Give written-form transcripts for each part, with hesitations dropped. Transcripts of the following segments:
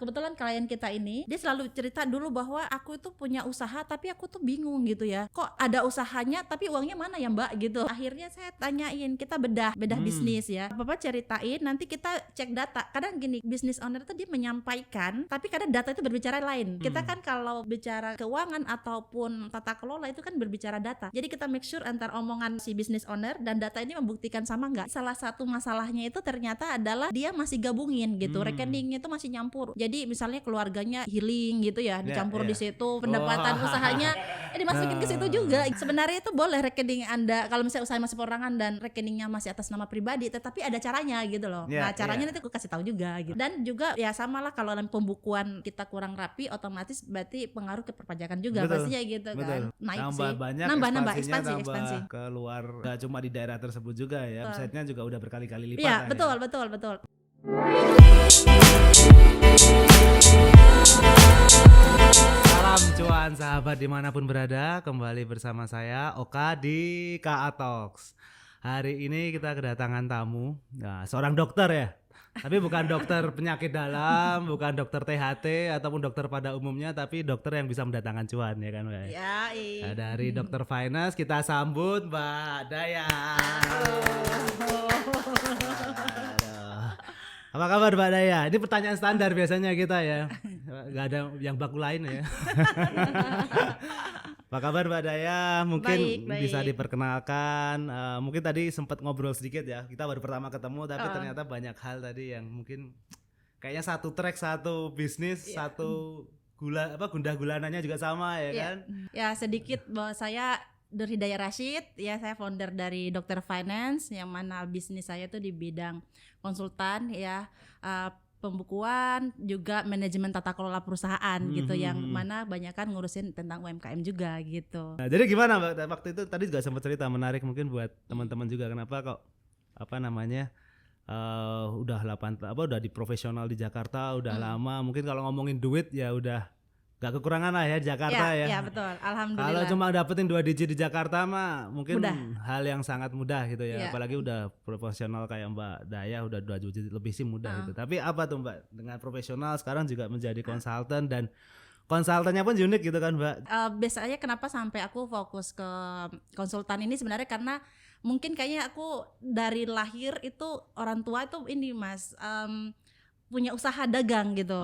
kebetulan klien kita ini dia selalu cerita dulu bahwa aku itu punya usaha tapi aku tuh bingung gitu ya, kok ada usahanya tapi uangnya mana ya Mbak gitu. Akhirnya saya tanyain, kita bedah bisnis ya, Bapak ceritain, nanti kita cek data. Kadang gini, business owner itu dia menyampaikan tapi kadang data itu berbicara lain. Kita kan kalau bicara keuangan ataupun tata kelola itu kan berbicara data, jadi kita make sure antar omongan si business owner dan data ini membuktikan sama nggak. Salah satu masalahnya itu ternyata adalah dia masih gabungin gitu, rekeningnya itu masih nyampur. Jadi misalnya keluarganya healing gitu ya, dicampur di situ, pendapatan usahanya dimasukin ke situ juga. Sebenarnya itu boleh rekening Anda kalau misalnya usaha masih perorangan dan rekeningnya masih atas nama pribadi, tetapi ada caranya gitu loh. Nah caranya nanti aku kasih tahu juga gitu. Dan juga ya samalah kalau dalam pembukuan kita kurang rapi, otomatis berarti pengaruh ke perpajakan juga. Pastinya gitu kan. Naik nambah sih. banyak, Nambah ekspansi keluar, gak cuma di daerah tersebut juga ya, website-nya juga udah berkali-kali lipat. Iya, betul. Salam cuan sahabat dimanapun berada, kembali bersama saya Oka di KA Talks. Hari ini kita kedatangan tamu, seorang dokter ya, tapi bukan dokter penyakit dalam, bukan dokter THT ataupun dokter pada umumnya, tapi dokter yang bisa mendatangkan cuan ya kan Mbak? Nah, dari Dokter Finance kita sambut Mbak Daya. Apa kabar Mbak Daya? Ini pertanyaan standar biasanya kita ya, gak ada yang baku lain ya. Apa kabar Mbak Daya? Mungkin baik. bisa diperkenalkan. Mungkin tadi sempat ngobrol sedikit ya. Kita baru pertama ketemu, tapi ternyata banyak hal tadi yang mungkin kayaknya satu track, satu bisnis, satu gundah gulananya juga sama ya kan? Ya sedikit bahwa saya Nur Hidayah Rashid, ya saya founder dari Dokter Finance, yang mana bisnis saya itu di bidang konsultan ya, pembukuan juga manajemen tata kelola perusahaan gitu, yang mana banyak kan ngurusin tentang UMKM juga gitu. Nah, jadi gimana Mbak, waktu itu tadi juga sempat cerita menarik mungkin buat teman-teman juga, kenapa kok udah di profesional di Jakarta udah lama, mungkin kalau ngomongin duit ya udah gak kekurangan lah ya di Jakarta ya. Iya betul, alhamdulillah. Kalau cuma dapetin 2 digit di Jakarta mah mungkin mudah. Hal yang sangat mudah gitu ya. Apalagi udah profesional kayak Mbak Daya udah 2 digit lebih sih mudah gitu. Tapi apa tuh Mbak, dengan profesional sekarang juga menjadi konsultan, dan konsultannya pun unik gitu kan Mbak? Biasanya kenapa sampai aku fokus ke konsultan ini sebenarnya karena mungkin kayaknya aku dari lahir itu orang tua itu ini Mas, punya usaha dagang gitu.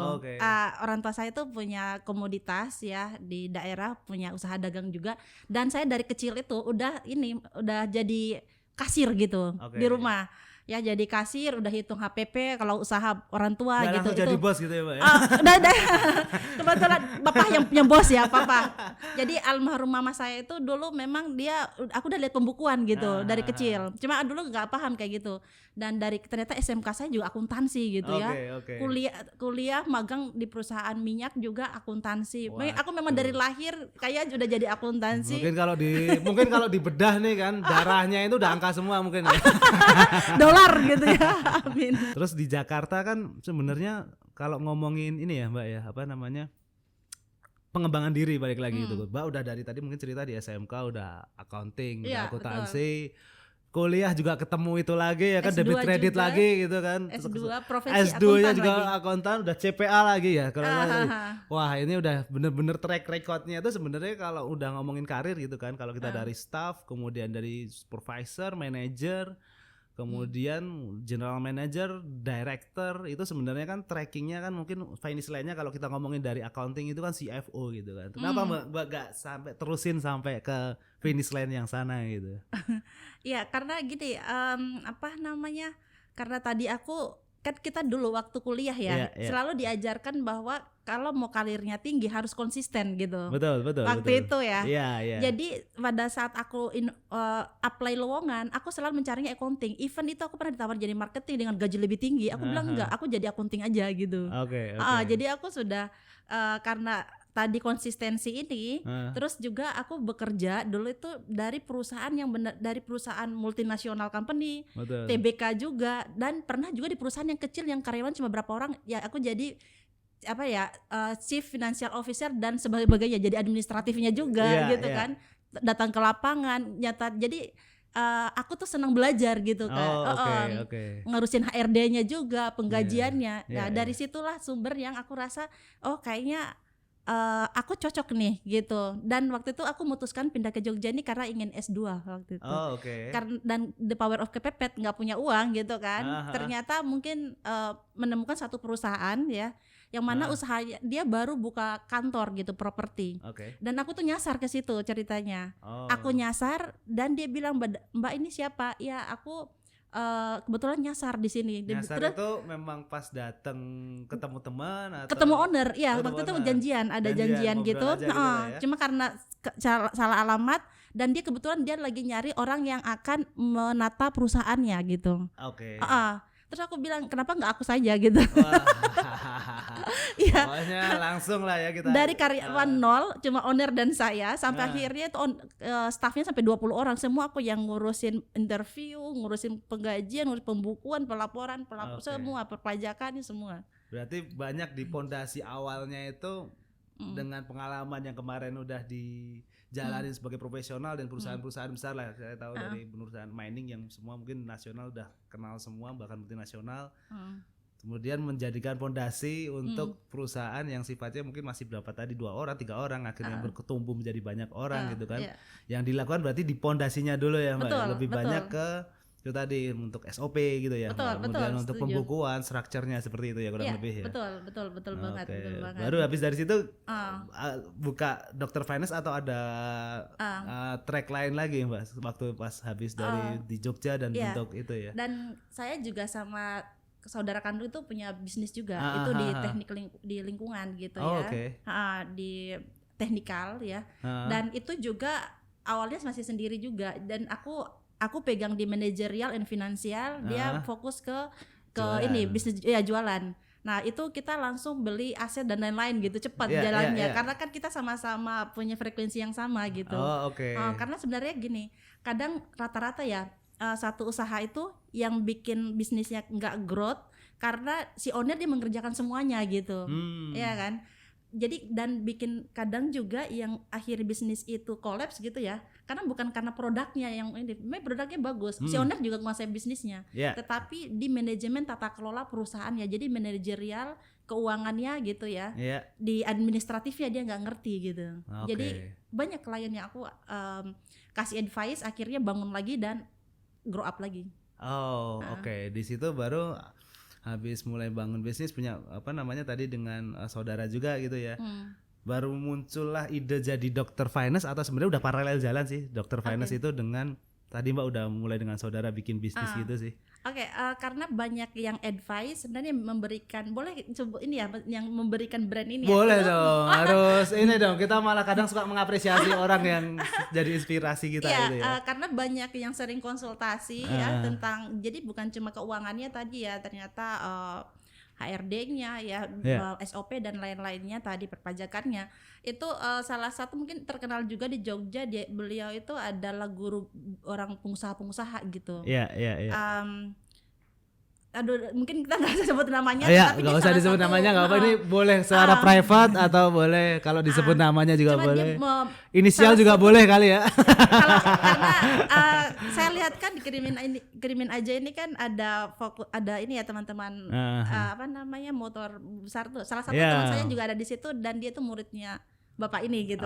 Orang tua saya tuh punya komoditas ya di daerah, punya usaha dagang juga, dan saya dari kecil itu udah jadi kasir gitu di rumah. Ya jadi kasir, udah hitung HPP kalau usaha orang tua nggak gitu. Jadi bos gitu ya Mbak ya? Udah. Kebetulan bapak yang bos ya, papa. Jadi almarhum mama saya itu dulu memang aku udah lihat pembukuan gitu dari kecil. Cuma dulu nggak paham kayak gitu. Dan ternyata SMK saya juga akuntansi gitu ya. Kuliah magang di perusahaan minyak juga akuntansi. Aku memang dari lahir kayak udah jadi akuntansi. Mungkin kalau dibedah nih kan darahnya itu udah angka semua mungkin ya. Dolar gitu ya. Amin. Terus di Jakarta kan sebenarnya kalau ngomongin ini ya Mbak ya, pengembangan diri balik lagi gitu. Mbak udah dari tadi mungkin cerita di SMK udah accounting, udah akuntansi. Kuliah juga ketemu itu lagi ya kan, debit kredit lagi gitu kan. S2-nya juga akuntan, udah CPA lagi ya. Wah, ini udah bener-bener track recordnya itu sebenarnya kalau udah ngomongin karir gitu kan. Kalau kita dari staff, kemudian dari supervisor, manager, kemudian general manager, director, itu sebenarnya kan trackingnya kan mungkin finish line-nya kalau kita ngomongin dari accounting itu kan CFO gitu kan. Kenapa Mbak gak sampai terusin sampai ke finish line yang sana gitu? Iya karena gini, karena tadi kita dulu waktu kuliah ya, selalu diajarkan bahwa kalau mau karirnya tinggi harus konsisten gitu. Betul. Waktu itu ya. Iya. Jadi pada saat aku apply lowongan, aku selalu mencarinya accounting. Even itu aku pernah ditawar jadi marketing dengan gaji lebih tinggi. Aku bilang enggak, aku jadi accounting aja gitu. Jadi aku sudah karena tadi konsistensi ini, terus juga aku bekerja dulu itu dari perusahaan dari perusahaan multinasional company, TBK juga, dan pernah juga di perusahaan yang kecil yang karyawan cuma berapa orang, ya aku jadi Chief Financial Officer dan sebagainya, jadi administratifnya juga kan, datang ke lapangan nyata. Jadi aku tuh senang belajar gitu kan. Ngurusin HRD-nya juga, penggajiannya. Dari situlah sumber yang aku rasa kayaknya aku cocok nih gitu. Dan waktu itu aku memutuskan pindah ke Jogja ini karena ingin S2 waktu itu. Karena dan the power of kepepet, nggak punya uang gitu kan. Ternyata mungkin menemukan satu perusahaan ya yang mana usaha dia baru buka kantor gitu, properti. Dan aku tuh nyasar ke situ ceritanya. Aku nyasar dan dia bilang, Mbak ini siapa? Ya aku kebetulan nyasar di sini. Nyasar itu memang pas datang ketemu teman atau ketemu owner? Ya waktu itu janjian, ada janjian gitu. Ya? Cuma karena salah alamat dan dia kebetulan dia lagi nyari orang yang akan menata perusahaannya gitu. Terus aku bilang kenapa nggak aku saja gitu. Iya. Pokoknya langsung lah ya kita. Dari karyawan nol, cuma owner dan saya sampai akhirnya itu staffnya sampai 20 orang. Semua aku yang ngurusin interview, ngurusin penggajian, ngurusin pembukuan, pelaporan, semua perpajakannya semua. Berarti banyak di pondasi awalnya itu dengan pengalaman yang kemarin udah dijalanin sebagai profesional dan perusahaan-perusahaan besar lah. Saya tahu dari perusahaan mining yang semua mungkin nasional udah kenal semua, bahkan multinasional. Kemudian menjadikan pondasi untuk perusahaan yang sifatnya mungkin masih berapa tadi 2 orang, 3 orang akhirnya bertumbuh menjadi banyak orang gitu kan. Yang dilakukan berarti di pondasinya dulu ya Mbak. Lebih banyak ke itu tadi untuk SOP gitu ya. Kemudian untuk pembukuan, strukturnya seperti itu ya kurang lebih ya. Betul banget. Baru habis dari situ buka Dr. Finance atau ada track lain lagi Mbak waktu pas habis dari di Jogja dan bentuk itu ya. Dan saya juga sama saudara kandung itu punya bisnis juga, itu di teknik di lingkungan gitu di teknikal ya. Dan itu juga awalnya masih sendiri juga dan aku pegang di manajerial and finansial, dia fokus ke ini bisnis jualan. Nah itu kita langsung beli aset dan lain-lain gitu cepat jalannya karena kan kita sama-sama punya frekuensi yang sama gitu. Karena sebenarnya gini, kadang rata-rata ya satu usaha itu yang bikin bisnisnya nggak growth karena si owner dia mengerjakan semuanya gitu, ya kan. Jadi dan bikin kadang juga yang akhir bisnis itu kolaps gitu ya, karena bukan karena produknya yang ini, produknya bagus, si owner juga menguasai bisnisnya, tetapi di manajemen tata kelola perusahaan ya, jadi manajerial keuangannya gitu ya, di administratifnya dia nggak ngerti gitu. Jadi banyak klien yang aku kasih advice akhirnya bangun lagi dan grow up lagi. Di situ baru habis mulai bangun bisnis punya tadi dengan saudara juga gitu ya. Baru muncullah ide jadi Dr. Finance atau sebenarnya udah paralel jalan sih Dr. Finance itu dengan tadi Mbak udah mulai dengan saudara bikin bisnis gitu sih. Karena banyak yang advice sebenarnya memberikan, boleh coba ini ya yang memberikan brand ini boleh ya, dong harus ini dong, kita malah kadang suka mengapresiasi orang yang jadi inspirasi kita gitu ya. Karena banyak yang sering konsultasi ya tentang, jadi bukan cuma keuangannya tadi ya, ternyata HRD-nya ya, SOP dan lain-lainnya tadi, perpajakannya itu salah satu mungkin terkenal juga di Jogja. Beliau itu adalah guru orang pengusaha-pengusaha gitu. Aduh, mungkin kita nggak usah sebut namanya. Tapi nggak usah disebut namanya, nggak apa, ini boleh secara private atau boleh kalau disebut namanya juga boleh. Inisial juga boleh kali ya. Karena saya lihat kan di kirimin aja ini kan ada ada ini ya teman-teman motor besar tuh. Salah satu teman saya juga ada di situ dan dia tuh muridnya Bapak ini gitu.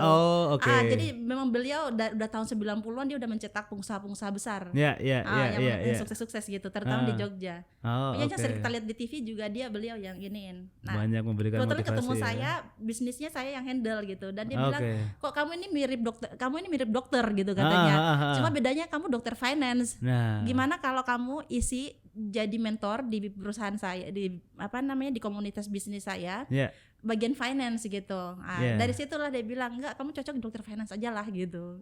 Jadi memang beliau udah tahun 90-an dia udah mencetak pengusaha-pengusaha besar. Yang sukses-sukses gitu, terutama di Jogja. Yang sering kita lihat di TV juga beliau yang iniin. Nah, banyak memberikan motivasi. Ketemu saya, bisnisnya saya yang handle gitu, dan dia bilang, "Kok kamu ini mirip dokter gitu," katanya. Cuma bedanya kamu dokter finance. Gimana kalau kamu isi jadi mentor di perusahaan saya, di di komunitas bisnis saya. Bagian finance gitu. Dari situlah dia bilang, "Enggak, kamu cocok dokter finance aja lah," gitu.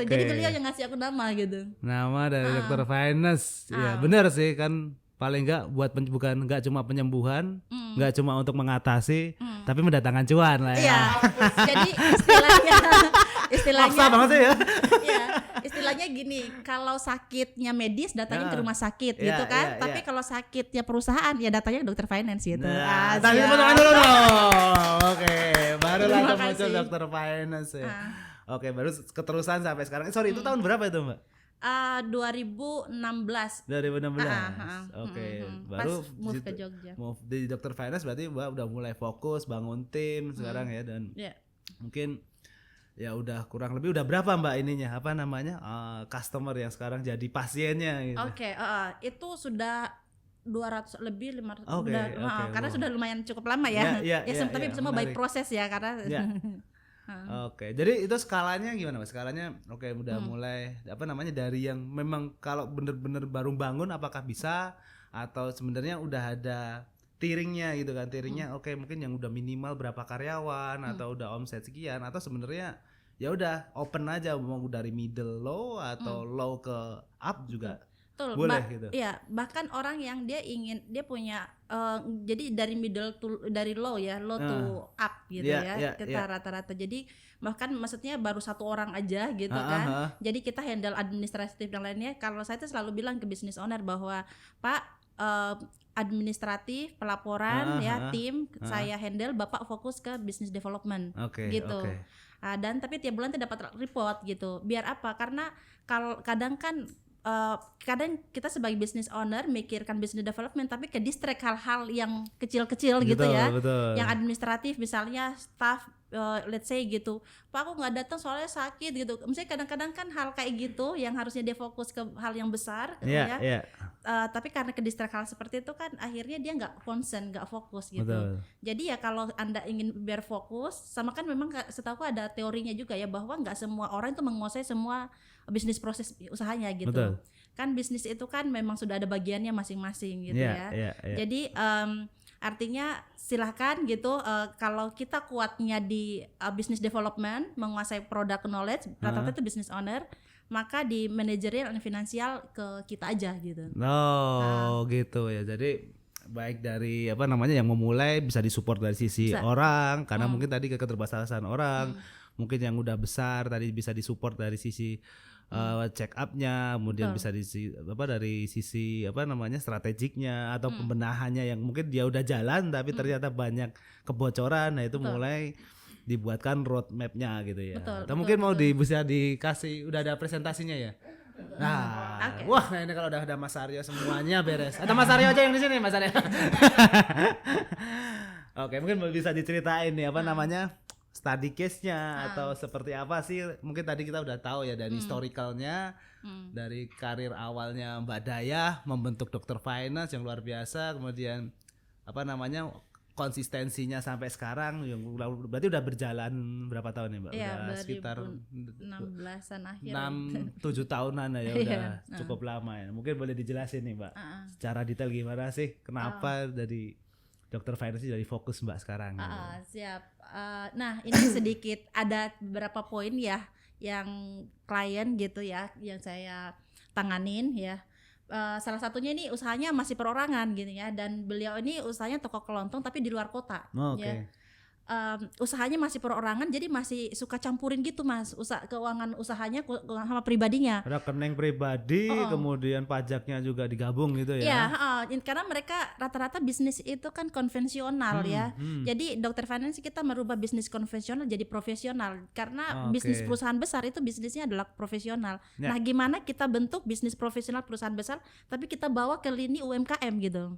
Jadi beliau yang ngasih aku nama gitu. Nama dari dokter finance. Ya benar sih, kan paling enggak buat enggak cuma penyembuhan, enggak cuma untuk mengatasi, tapi mendatangkan cuan lah ya. Jadi istilahnya maksa banget sih ya. Istilahnya gini, kalau sakitnya medis datangin ke rumah sakit gitu kan, tapi kalau sakitnya perusahaan ya datangnya ke dokter finance gitu. Tadi teman-teman dulu dong. Baru lah muncul dokter finance ya. Baru keterusan sampai sekarang. Sorry, itu tahun berapa itu Mbak? 2016. 2016. Oke. Baru pas move ke Jogja. Move di Dokter Finance berarti Mbak udah mulai fokus bangun tim sekarang ya, dan mungkin ya udah kurang lebih udah berapa Mbak ininya apa namanya customer yang sekarang jadi pasiennya gitu. Oke, itu sudah 200 lebih 500 okay, karena sudah lumayan cukup lama ya. Tapi semua by menarik. proses ya karena Oke, jadi itu skalanya gimana Mas? Skalanya udah mulai apa namanya dari yang memang kalau bener-bener baru bangun apakah bisa, atau sebenarnya udah ada tiringnya gitu kan? Tiringnya mungkin yang udah minimal berapa karyawan atau udah omset sekian, atau sebenarnya ya udah open aja mau dari middle low atau low ke up juga. Betul, boleh gitu. Iya, bahkan orang yang dia punya jadi dari dari low to up gitu kita rata-rata. Jadi bahkan maksudnya baru satu orang aja gitu kan. Jadi kita handle administratif dan lainnya. Kalau saya tuh selalu bilang ke business owner bahwa Pak, administratif, pelaporan tim saya handle, Bapak fokus ke business development gitu. Dan tapi tiap bulan dapat report gitu. Biar apa? Karena kalau kadang kita sebagai business owner mikirkan business development tapi ke distract hal-hal yang kecil-kecil gitu ya. Betul. Yang administratif misalnya staff let's say gitu, Pak aku nggak datang soalnya sakit gitu. Misalnya kadang-kadang kan hal kayak gitu yang harusnya dia fokus ke hal yang besar tapi karena ke distract hal seperti itu kan akhirnya dia nggak concern, nggak fokus gitu. Betul. Jadi ya kalau Anda ingin biar fokus, sama kan memang setahu ada teorinya juga ya bahwa nggak semua orang itu menguasai semua bisnis proses usahanya gitu. Betul. Kan bisnis itu kan memang sudah ada bagiannya masing-masing gitu Jadi artinya silahkan gitu, kalau kita kuatnya di business development, menguasai product knowledge, rata-rata itu business owner, maka di manajerial dan finansial ke kita aja gitu. Gitu ya. Jadi baik dari apa namanya yang memulai bisa disupport dari sisi orang karena mungkin tadi keterbatasan orang, mungkin yang udah besar tadi bisa disupport dari sisi check up-nya, kemudian bisa dari sisi apa namanya strategiknya atau pembenahannya yang mungkin dia udah jalan tapi ternyata banyak kebocoran. Nah itu mulai dibuatkan roadmap-nya gitu ya. Atau mungkin mau bisa dikasih udah ada presentasinya ya. Nah, wah ini kalau udah ada Mas Aryo semuanya beres. Ada Mas Aryo aja yang di sini, Mas Aryo. Oke, mungkin bisa diceritain nih apa namanya study case-nya atau seperti apa sih? Mungkin tadi kita udah tahu ya dari historicalnya, dari karir awalnya Mbak Dayah membentuk Dokter Finance yang luar biasa, kemudian apa namanya konsistensinya sampai sekarang yang berarti udah berjalan berapa tahun ya Mbak? Ya, udah sekitar 16-an akhir. 6-7 tahunan ya udah cukup lama ya. Mungkin boleh dijelasin nih Mbak, secara detail gimana sih kenapa dari Dokter Finance jadi fokus Mbak sekarang? Siap. Nah ini sedikit ada beberapa poin ya yang klien gitu ya yang saya tanganin ya. Salah satunya ini usahanya masih perorangan gitu ya, dan beliau ini usahanya toko kelontong tapi di luar kota. Ya. Usahanya masih perorangan jadi masih suka campurin gitu Mas, keuangan usahanya sama pribadinya. Rekening pribadi kemudian pajaknya juga digabung gitu ya. Iya, karena mereka rata-rata bisnis itu kan konvensional ya. Jadi Dokter Finance kita merubah bisnis konvensional jadi profesional karena bisnis perusahaan besar itu bisnisnya adalah profesional. Nah, gimana kita bentuk bisnis profesional perusahaan besar tapi kita bawa ke lini UMKM gitu.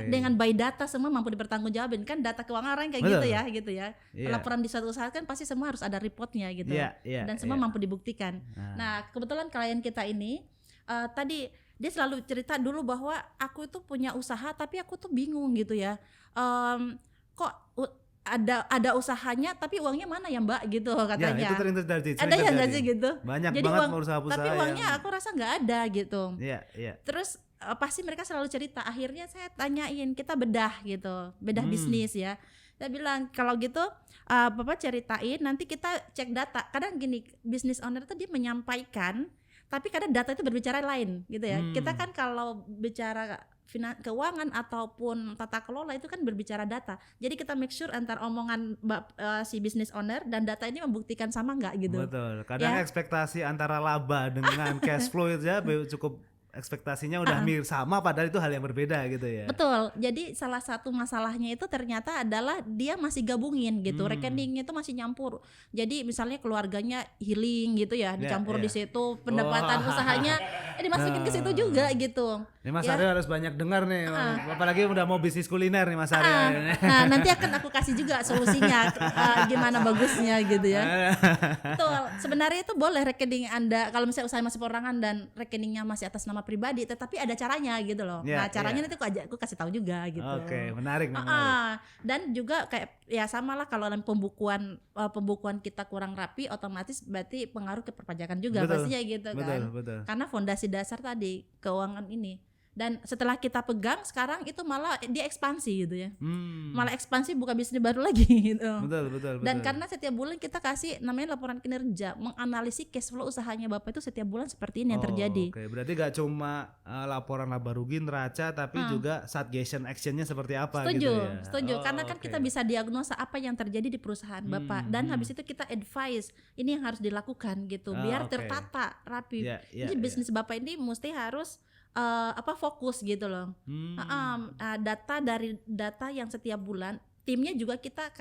Dengan by data semua mampu dipertanggungjawabin, kan data keuangan orang kayak gitu ya. Laporan di suatu usaha kan pasti semua harus ada reportnya gitu. Dan semua mampu dibuktikan. Nah, kebetulan klien kita ini tadi dia selalu cerita dulu bahwa aku itu punya usaha tapi aku tuh bingung gitu ya. Kok ada usahanya tapi uangnya mana ya Mbak gitu katanya. Ya, itu ada ya nggak sih gitu. Banyak jadi banget usaha-usaha tapi uangnya aku rasa nggak ada gitu. Iya. Terus pasti mereka selalu cerita. Akhirnya saya tanyain, kita bedah bisnis ya. Saya bilang kalau gitu Bapak ceritain, nanti kita cek data. Kadang gini, business owner itu dia menyampaikan, tapi kadang data itu berbicara lain gitu ya. Kita kan kalau bicara keuangan ataupun tata kelola itu kan berbicara data. Jadi kita make sure antar omongan si business owner dan data ini membuktikan sama nggak gitu. Betul. Kadang ekspektasi antara laba dengan cash flow itu ya cukup ekspektasinya udah mirip sama padahal itu hal yang berbeda gitu ya. Betul. Jadi salah satu masalahnya itu ternyata adalah dia masih gabungin gitu. Rekeningnya itu masih nyampur. Jadi misalnya keluarganya healing gitu ya, dicampur di situ, pendapatan usahanya dimasukin ke situ juga gitu. Ini Mas Aryo harus banyak dengar nih. Apalagi udah mau bisnis kuliner nih Mas Aryo. Nah, nanti akan aku kasih juga solusinya gimana bagusnya gitu ya. Betul. Sebenarnya itu boleh rekening Anda kalau misalnya usaha masih perorangan dan rekeningnya masih atas nama pribadi, tetapi ada caranya gitu loh. Nah, caranya nanti aku kasih tahu juga gitu. Oke, menarik. Dan juga kayak ya samalah kalau dalam pembukuan kita kurang rapi, otomatis berarti pengaruh ke perpajakan juga pastinya gitu kan. Betul. Karena fondasi dasar tadi keuangan ini. Dan setelah kita pegang sekarang itu malah dia ekspansi gitu ya. Malah ekspansi buka bisnis baru lagi gitu. Betul. Dan karena setiap bulan kita kasih namanya laporan kinerja, menganalisis cash flow usahanya Bapak itu setiap bulan seperti ini yang terjadi. Oke, berarti gak cuma laporan laba rugi neraca tapi juga suggestion actionnya seperti apa gitu ya. Setuju. Karena kan kita bisa diagnosa apa yang terjadi di perusahaan Bapak dan habis itu kita advice ini yang harus dilakukan gitu biar tertata rapi. Jadi bisnis Bapak ini mesti harus fokus gitu loh. Data yang setiap bulan timnya juga kita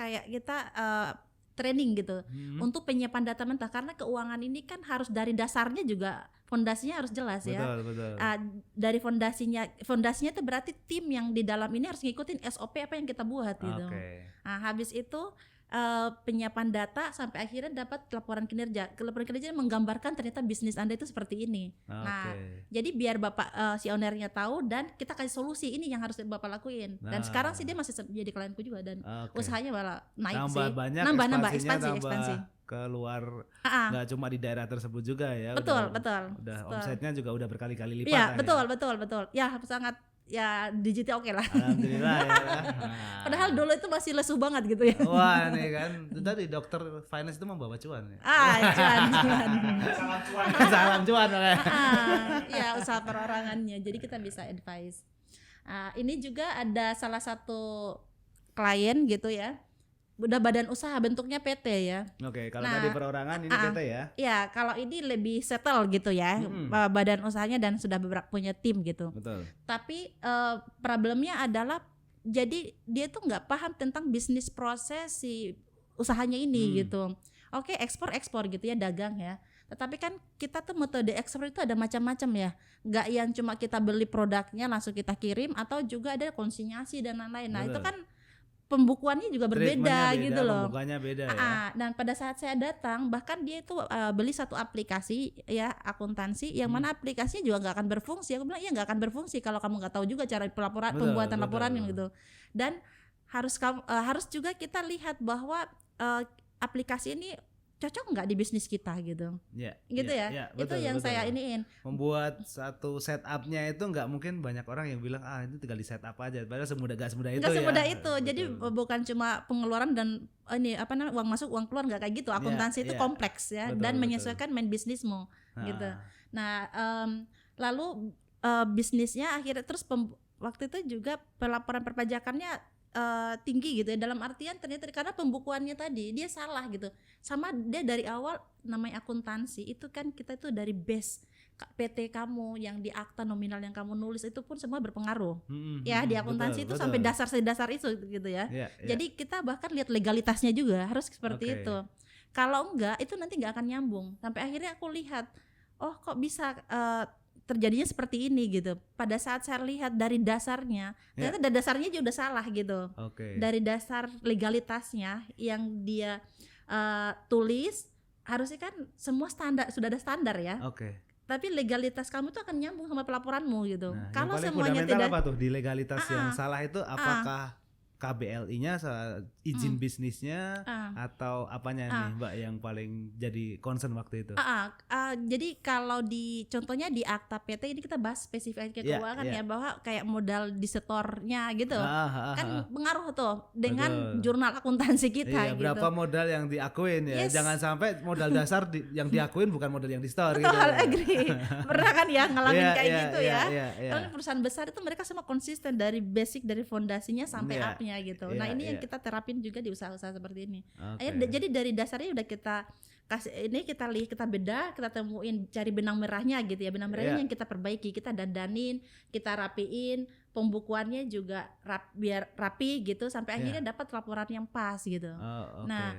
training gitu untuk penyiapan data mentah karena keuangan ini kan harus dari dasarnya juga fondasinya harus jelas ya. Betul. Dari fondasinya itu berarti tim yang di dalam ini harus ngikutin SOP apa yang kita buat gitu. Nah, habis itu penyiapan data sampai akhirnya dapat laporan kinerja. Laporan kinerja menggambarkan ternyata bisnis Anda itu seperti ini. Nah, jadi biar Bapak si ownernya tahu dan kita kasih solusi ini yang harus Bapak lakuin. Dan sekarang sih dia masih jadi klienku juga dan usahanya malah naik nambah ekspansi keluar nggak cuma di daerah tersebut juga ya. Betul. Udah omsetnya juga udah berkali-kali lipat. Iya, betul. Ya sangat ya digital oke lah. Alhamdulillah ya. Padahal dulu itu masih lesu banget gitu ya. Wah nih kan, tadi dokter finance itu membawa cuan ya. Cuan. Salam cuan. Ya usaha perorangannya. Jadi kita bisa advice. Ini juga ada salah satu klien gitu ya. Udah badan usaha bentuknya PT ya. Oke, kalau tadi perorangan ini PT ya. Iya, kalau ini lebih settle gitu ya. Badan usahanya dan sudah punya tim gitu. Betul. Tapi problemnya adalah jadi dia tuh nggak paham tentang bisnis proses si usahanya ini gitu. Oke, ekspor gitu ya, dagang ya. Tetapi kan kita tuh metode ekspor itu ada macam-macam ya. Nggak yang cuma kita beli produknya langsung kita kirim atau juga ada konsinyasi dan lain-lain. Nah, itu kan pembukuannya juga berbeda gitu loh. Pembukuannya beda ya. Dan pada saat saya datang bahkan dia itu beli satu aplikasi ya akuntansi yang mana aplikasinya juga nggak akan berfungsi. Aku bilang iya nggak akan berfungsi kalau kamu nggak tahu juga cara pembuatan laporan gitu. Dan harus juga kita lihat bahwa aplikasi ini cocok nggak di bisnis kita gitu. Betul, itu yang saya iniin. Membuat satu setupnya itu nggak mungkin banyak orang yang bilang itu tinggal di setup aja. Padahal gak semudah itu. Nggak semudah itu. Jadi bukan cuma pengeluaran dan uang masuk uang keluar nggak kayak gitu. Akuntansi itu kompleks ya dan menyesuaikan main bisnismu gitu. Nah lalu bisnisnya akhirnya terus waktu itu juga pelaporan perpajakannya tinggi gitu ya, dalam artian ternyata karena pembukuannya tadi dia salah gitu. Sama dia dari awal namanya akuntansi itu kan kita itu dari base PT kamu yang di akta nominal yang kamu nulis itu pun semua berpengaruh ya di akuntansi itu sampai dasar itu gitu ya. Jadi kita bahkan lihat legalitasnya juga harus seperti itu. Kalau enggak itu nanti nggak akan nyambung. Sampai akhirnya aku lihat kok bisa terjadinya seperti ini gitu. Pada saat saya lihat dari dasarnya, ternyata dasarnya juga udah salah gitu. Dari dasar legalitasnya yang dia tulis harusnya kan semua sudah ada standar ya. Tapi legalitas kamu tuh akan nyambung sama pelaporanmu gitu. Nah, kalau semuanya tidak apa tuh di legalitas yang salah itu apakah KBLI-nya izin bisnisnya atau apanya nih Mbak yang paling jadi concern waktu itu? Jadi kalau contohnya di akta PT ini kita bahas spesifik keuangan ya bahwa kayak modal disetornya gitu kan pengaruh tuh dengan jurnal akuntansi kita gitu. Berapa modal yang diakuin ya? Jangan sampai modal dasar yang diakuin bukan modal yang di-store gitu. Agree. Pernah kan ya ngalamin kayak gitu ya. Kalau perusahaan besar itu mereka semua konsisten dari basic dari fondasinya sampai up-nya usahanya gitu. Nah ini yang kita terapin juga di usaha-usaha seperti ini. Jadi dari dasarnya udah kita kasih ini, kita bedah, kita temuin, cari benang merahnya gitu ya. Benang merahnya yang kita perbaiki, kita dandanin, kita rapiin, pembukuannya juga biar rapi gitu sampai akhirnya dapat laporan yang pas gitu. Nah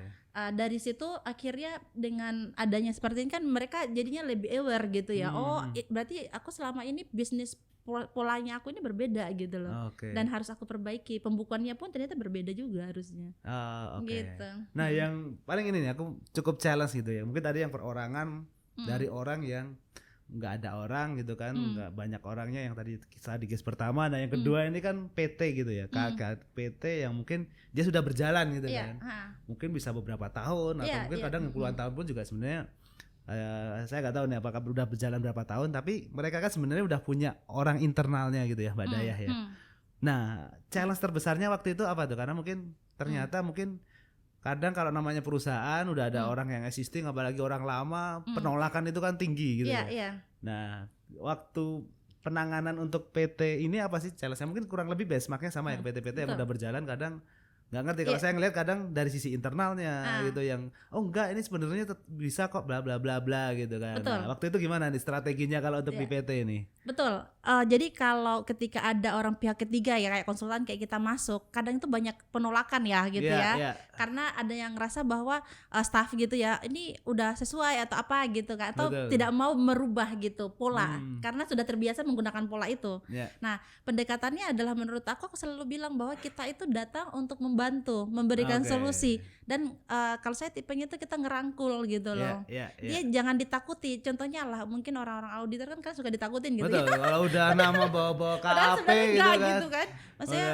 dari situ akhirnya dengan adanya seperti ini kan mereka jadinya lebih aware gitu ya. Berarti aku selama ini bisnis polanya aku ini berbeda gitu loh. Dan harus aku perbaiki. Pembukuannya pun ternyata berbeda juga harusnya. Gitu. Nah, yang paling ini nih aku cukup challenge gitu ya. Mungkin tadi yang perorangan dari orang yang nggak ada orang gitu kan, nggak banyak orangnya yang tadi kisah di case pertama. Nah yang kedua ini kan PT gitu ya, PT yang mungkin dia sudah berjalan gitu kan, mungkin bisa beberapa tahun atau mungkin kadang puluhan tahun pun juga sebenarnya. Saya nggak tahu nih apakah udah berjalan berapa tahun, tapi mereka kan sebenarnya udah punya orang internalnya gitu ya Mbak Dayah ya. Nah challenge terbesarnya waktu itu apa tuh? Karena mungkin ternyata mungkin kadang kalau namanya perusahaan udah ada orang yang existing, apalagi orang lama, penolakan itu kan tinggi gitu ya. Nah waktu penanganan untuk PT ini apa sih challenge-nya? Mungkin kurang lebih benchmarknya sama ya ke PT-PT yang udah berjalan, kadang nggak ngerti. Kalau saya ngelihat kadang dari sisi internalnya gitu yang enggak ini sebenarnya bisa kok bla bla bla bla gitu kan. Nah, waktu itu gimana nih strateginya kalau untuk di PT ini? Betul. Jadi kalau ketika ada orang pihak ketiga ya kayak konsultan kayak kita masuk, kadang itu banyak penolakan ya gitu ya. Karena ada yang ngerasa bahwa staff gitu ya ini udah sesuai atau apa gitu kan, atau tidak mau merubah gitu pola karena sudah terbiasa menggunakan pola itu. Nah pendekatannya adalah menurut aku selalu bilang bahwa kita itu datang untuk membantu, memberikan solusi. Dan kalau saya tipenya itu kita ngerangkul gitu loh. Dia jangan ditakuti. Contohnya lah mungkin orang-orang auditor kan suka ditakutin gitu. Betul, kalau udah nama bawa-bawa KAP gitu kan. Maksudnya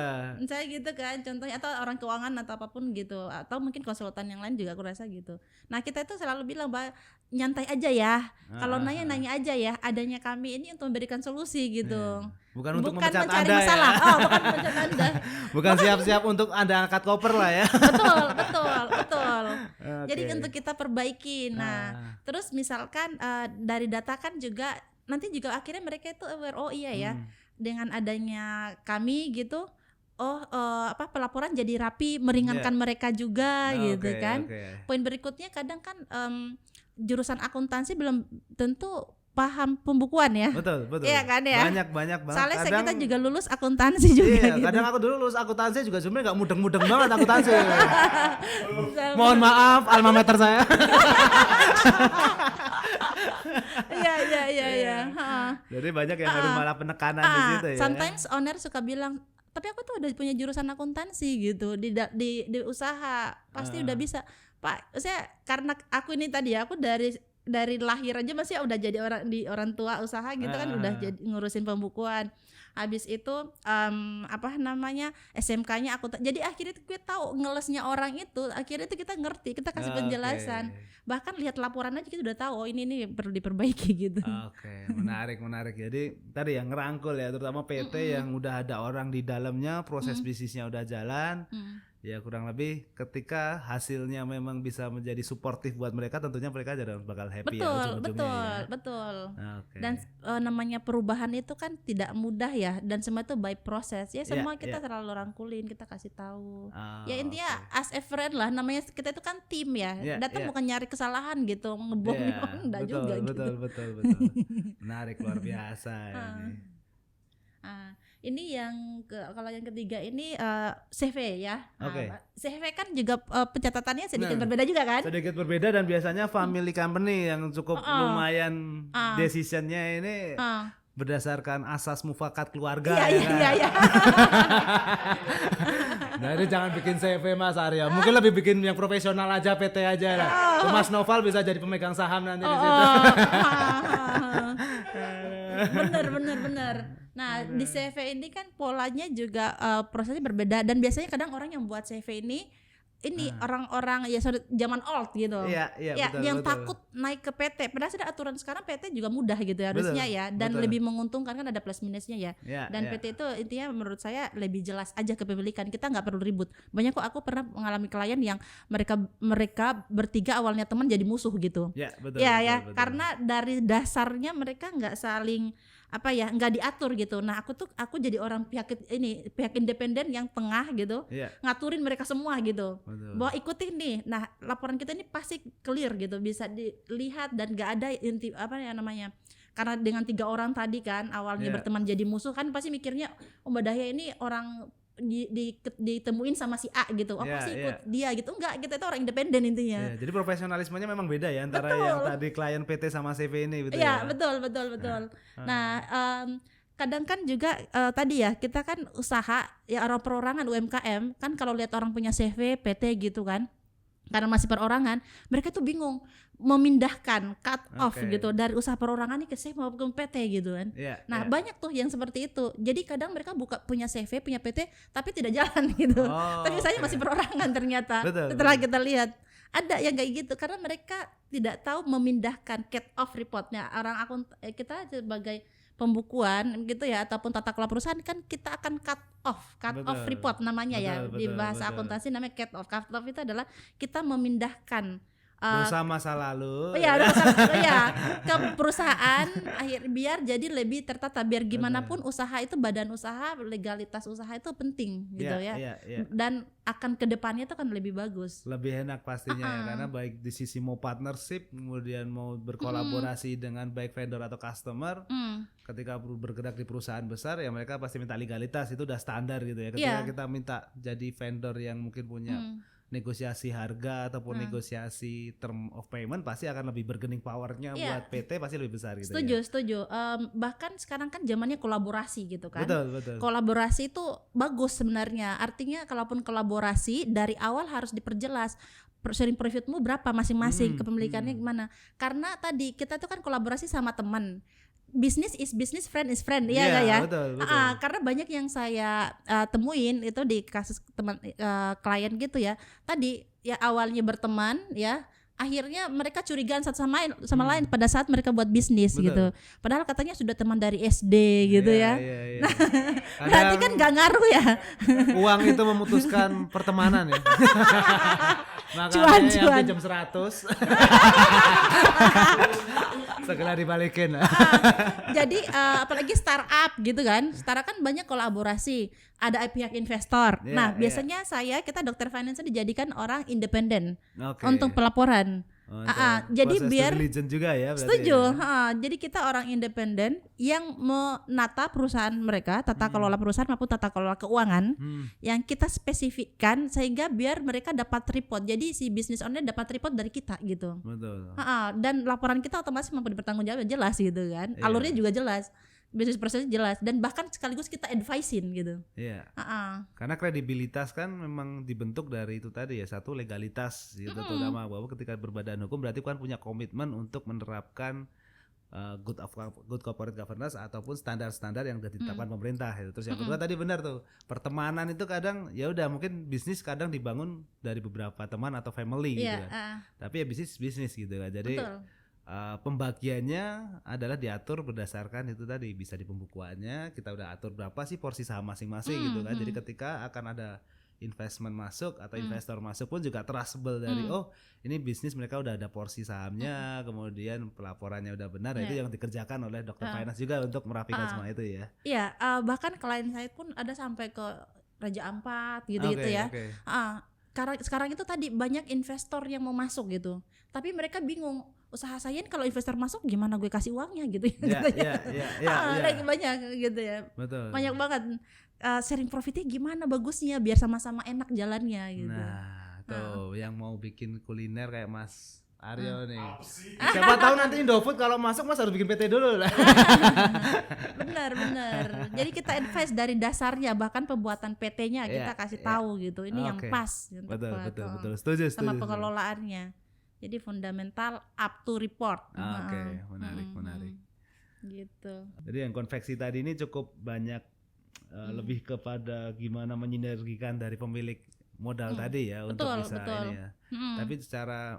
saya gitu kan contohnya, atau orang keuangan atau apapun gitu, atau mungkin konsultan yang lain juga aku rasa gitu. Nah kita itu selalu bilang bahwa nyantai aja ya. Kalau nanya aja ya. Adanya kami ini untuk memberikan solusi gitu. Bukan untuk memecat mencari Anda masalah. ya. Bukan memecat Anda. Bukan siap-siap untuk Anda angkat koper lah ya. Betul. Jadi untuk kita perbaiki. Nah, terus misalkan dari data kan juga nanti juga akhirnya mereka itu aware, oh iya ya. Dengan adanya kami gitu, pelaporan jadi rapi, meringankan mereka juga gitu kan. Poin berikutnya kadang kan jurusan akuntansi belum tentu paham pembukuan ya. Betul. Iya kan ya. Banyak banget. Soalnya kita juga lulus akuntansi juga. Iya, kadang aku dulu lulus akuntansi juga sebenarnya nggak mudeng-mudeng banget akuntansi. Mohon maaf alma mater saya. Iya. Jadi banyak yang harus malah penekanan di situ ya. Sometimes owner suka bilang, tapi aku tuh udah punya jurusan akuntansi gitu di usaha pasti udah bisa Pak. Saya karena aku ini tadi aku dari lahir aja masih udah jadi orang tua usaha gitu kan, udah jadi ngurusin pembukuan. Habis itu SMK-nya aku jadi akhirnya gue tahu ngelesnya orang itu, akhirnya itu kita ngerti, kita kasih penjelasan. Bahkan lihat laporan aja kita udah tahu oh ini perlu diperbaiki gitu. Menarik. Jadi tadi yang ngerangkul ya, terutama PT yang udah ada orang di dalamnya, proses bisnisnya udah jalan. Ya kurang lebih ketika hasilnya memang bisa menjadi suportif buat mereka, tentunya mereka jadi bakal happy. Betul. Dan namanya perubahan itu kan tidak mudah ya, dan semua itu by proses ya. Semua kita terlalu rangkulin, kita kasih tahu. Ya intinya as a friend lah, namanya kita itu kan tim ya. Datang bukan nyari kesalahan gitu, ngebom enggak juga gitu. Betul. Menarik, luar biasa ini. Ini kalau yang ketiga ini CV ya. CV kan juga pencatatannya sedikit berbeda juga kan? Sedikit berbeda, dan biasanya family company yang cukup lumayan decisionnya ini berdasarkan asas mufakat keluarga. Iya. Nah ini jangan bikin CV Mas Arya, mungkin lebih bikin yang profesional aja, PT aja lah. Mas Noval bisa jadi pemegang saham nanti di situ. Bener. Nah di CV ini kan polanya juga prosesnya berbeda, dan biasanya kadang orang yang buat CV ini orang-orang ya zaman old gitu. Betul, yang takut naik ke PT. Padahal sudah aturan sekarang PT juga mudah gitu ya harusnya ya, dan lebih menguntungkan kan, ada plus minusnya ya. Dan PT itu intinya menurut saya lebih jelas aja kepemilikan. Kita nggak perlu ribut. Banyak kok aku pernah mengalami klien yang mereka bertiga awalnya teman jadi musuh gitu. Betul. Karena dari dasarnya mereka nggak saling nggak diatur gitu. Nah aku jadi orang pihak independen yang tengah gitu, ngaturin mereka semua gitu. Betul. Bahwa ikutin nih. Nah laporan kita ini pasti clear gitu, bisa dilihat dan nggak ada karena dengan 3 orang tadi kan awalnya berteman jadi musuh kan pasti mikirnya Mbak Dahya ini orang ditemuin sama si A gitu, pasti ikut dia gitu. Enggak, kita itu orang independen intinya. Jadi profesionalismenya memang beda ya antara yang tadi klien PT sama CV ini gitu ya. Betul. Nah, kadang kan juga tadi ya kita kan usaha ya orang perorangan UMKM kan kalau lihat orang punya CV PT gitu kan. Karena masih perorangan, mereka tuh bingung memindahkan cut off gitu dari usaha perorangan nih ke CV maupun PT gitu kan. Banyak tuh yang seperti itu. Jadi kadang mereka punya CV, punya PT tapi tidak jalan gitu. Tapi saya masih perorangan ternyata. Setelah kita lihat ada yang kayak gitu karena mereka tidak tahu memindahkan cut off reportnya. Kita sebagai pembukuan gitu ya ataupun tata kelola perusahaan kan kita akan cut off report namanya di bahasa akuntansi namanya cut off itu adalah kita memindahkan dosa masa lalu ke perusahaan biar jadi lebih tertata, biar gimana pun usaha itu badan usaha, legalitas usaha itu penting gitu dan akan kedepannya itu kan lebih bagus, lebih enak pastinya ya, karena baik di sisi mau partnership kemudian mau berkolaborasi dengan baik vendor atau customer, ketika bergerak di perusahaan besar ya mereka pasti minta legalitas, itu udah standar gitu ya. Ketika kita minta jadi vendor yang mungkin punya negosiasi harga ataupun negosiasi term of payment pasti akan lebih bergening powernya buat PT pasti lebih besar gitu. Setuju. Bahkan sekarang kan zamannya kolaborasi gitu kan. Betul. Kolaborasi itu bagus sebenarnya. Artinya kalaupun kolaborasi dari awal harus diperjelas sharing profitmu berapa masing-masing, kepemilikannya gimana. Karena tadi kita tuh kan kolaborasi sama teman. Business is business, friend is friend, ya. Betul. Karena banyak yang saya temuin itu di kasus teman klien gitu ya. Tadi ya awalnya berteman ya, akhirnya mereka curigaan satu sama lain pada saat mereka buat bisnis gitu. Padahal katanya sudah teman dari SD gitu ya. Nah, berarti kan nggak ngaruh ya. Uang itu memutuskan pertemanan ya. Cuan. Jam 100 segera dibalikin. Jadi apalagi startup gitu kan, startup kan banyak kolaborasi, ada pihak investor. Biasanya kita dokter finance dijadikan orang independen untuk pelaporan. Jadi biar juga ya, setuju ya. Jadi kita orang independen yang menata perusahaan mereka, tata kelola perusahaan maupun tata kelola keuangan yang kita spesifikkan sehingga biar mereka dapat report. Jadi si business owner dapat report dari kita gitu. Betul. Dan laporan kita otomatis mampu dipertanggungjawabkan, jelas gitu kan. Alurnya juga jelas, bisnis prosesnya jelas, dan bahkan sekaligus kita advisein gitu. Karena kredibilitas kan memang dibentuk dari itu tadi ya, satu legalitas gitu, terutama bahwa ketika berbadan hukum berarti kan punya komitmen untuk menerapkan good corporate governance ataupun standar-standar yang sudah ditetapkan pemerintah gitu. Terus yang kedua tadi benar tuh, pertemanan itu kadang ya udah mungkin bisnis kadang dibangun dari beberapa teman atau family gitu kan. Tapi ya bisnis gitu kan. Jadi pembagiannya adalah diatur berdasarkan itu tadi, bisa di pembukuannya kita udah atur berapa sih porsi saham masing-masing gitu kan. Jadi ketika akan ada investment masuk atau investor masuk pun juga traceable dari ini bisnis mereka udah ada porsi sahamnya, kemudian pelaporannya udah benar. Itu yang dikerjakan oleh dokter finance juga untuk merapikan semua itu ya. Iya, bahkan klien saya pun ada sampai ke Raja Ampat gitu-gitu ya. Karena sekarang itu tadi banyak investor yang mau masuk gitu, tapi mereka bingung, usaha saya ini kalau investor masuk gimana gue kasih uangnya gitu ya. Banyak gitu ya. Betul. Banyak banget sharing profitnya gimana bagusnya biar sama-sama enak jalannya gitu. Nah tuh yang mau bikin kuliner kayak Mas Aryo nih. Siapa tahu nanti Indofood kalau masuk Mas harus bikin PT dulu lah. Benar. Jadi kita advice dari dasarnya, bahkan pembuatan PT-nya kita kasih tahu gitu. Ini yang pas. Betul. Setuju. Sama pengelolaannya. Jadi fundamental up to report. Menarik. Gitu. Jadi yang konveksi tadi ini cukup banyak lebih kepada gimana menyinergikan dari pemilik modal tadi ya, untuk bisa ini ya. Tapi secara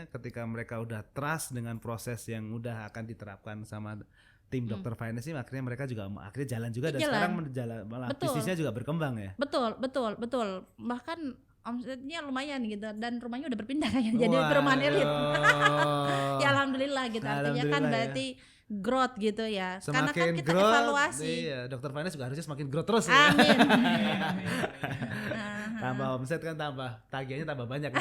ketika mereka udah trust dengan proses yang udah akan diterapkan sama tim dokter finance ini, akhirnya mereka juga akhirnya jalan juga dan sekarang malah bisnisnya juga berkembang ya. Betul. Bahkan omsetnya lumayan gitu, dan rumahnya udah berpindah kayaknya jadi perumahan elit. Ya alhamdulillah gitu. Artinya kan berarti growth gitu ya. Semakin karena kan kita growth, evaluasi. Iya, dokter finance juga harusnya semakin growth terus. Amin. Tambah omset kan tambah tagihannya tambah banyak.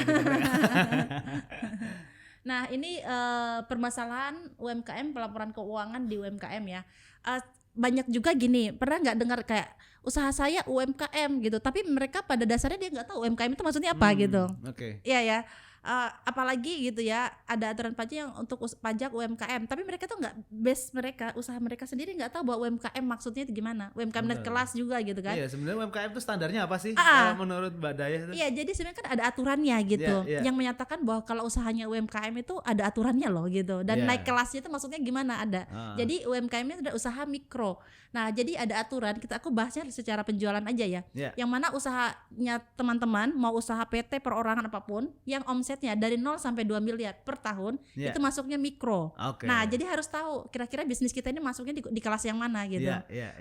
Nah ini permasalahan UMKM, pelaporan keuangan di UMKM ya. Banyak juga gini, pernah nggak dengar kayak usaha saya UMKM gitu, tapi mereka pada dasarnya dia nggak tahu UMKM itu maksudnya apa gitu. Oke. Iya ya. Apalagi gitu ya, ada aturan pajak yang untuk pajak UMKM, tapi mereka tuh nggak base mereka, usaha mereka sendiri nggak tahu bahwa UMKM maksudnya itu gimana, UMKM naik kelas juga gitu kan. Iya, sebenarnya UMKM itu standarnya apa sih menurut Mbak Dayah itu? Iya, jadi sebenarnya kan ada aturannya gitu, yang menyatakan bahwa kalau usahanya UMKM itu ada aturannya loh gitu, dan naik kelasnya itu maksudnya gimana ada. Jadi UMKM itu ada usaha mikro. Nah, jadi ada aturan, aku bahasnya secara penjualan aja ya. Yang mana usahanya teman-teman mau usaha PT perorangan apapun yang omsetnya dari 0 sampai 2 miliar per tahun itu masuknya mikro. Nah, jadi harus tahu kira-kira bisnis kita ini masuknya di kelas yang mana gitu.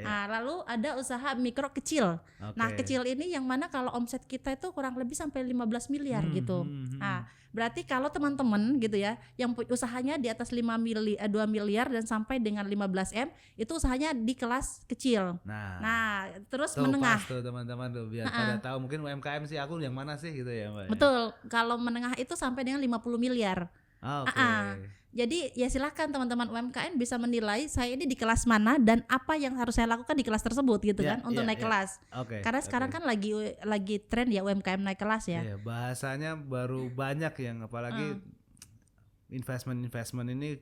Nah, lalu ada usaha mikro kecil. Nah, kecil ini yang mana kalau omset kita itu kurang lebih sampai 15 miliar gitu. Nah, berarti kalau teman-teman gitu ya yang usahanya di atas 2 miliar dan sampai dengan 15 M itu usahanya di kelas kecil. Nah terus tuh, menengah. Pas tuh teman-teman tuh biar pada tahu mungkin UMKM sih aku yang mana sih gitu ya Mbak. Betul. Kalau menengah itu sampai dengan 50 miliar. Jadi ya silakan teman-teman UMKM bisa menilai saya ini di kelas mana dan apa yang harus saya lakukan di kelas tersebut gitu kan untuk naik kelas. Karena sekarang kan lagi tren ya UMKM naik kelas ya. Bahasanya baru banyak yang apalagi investment ini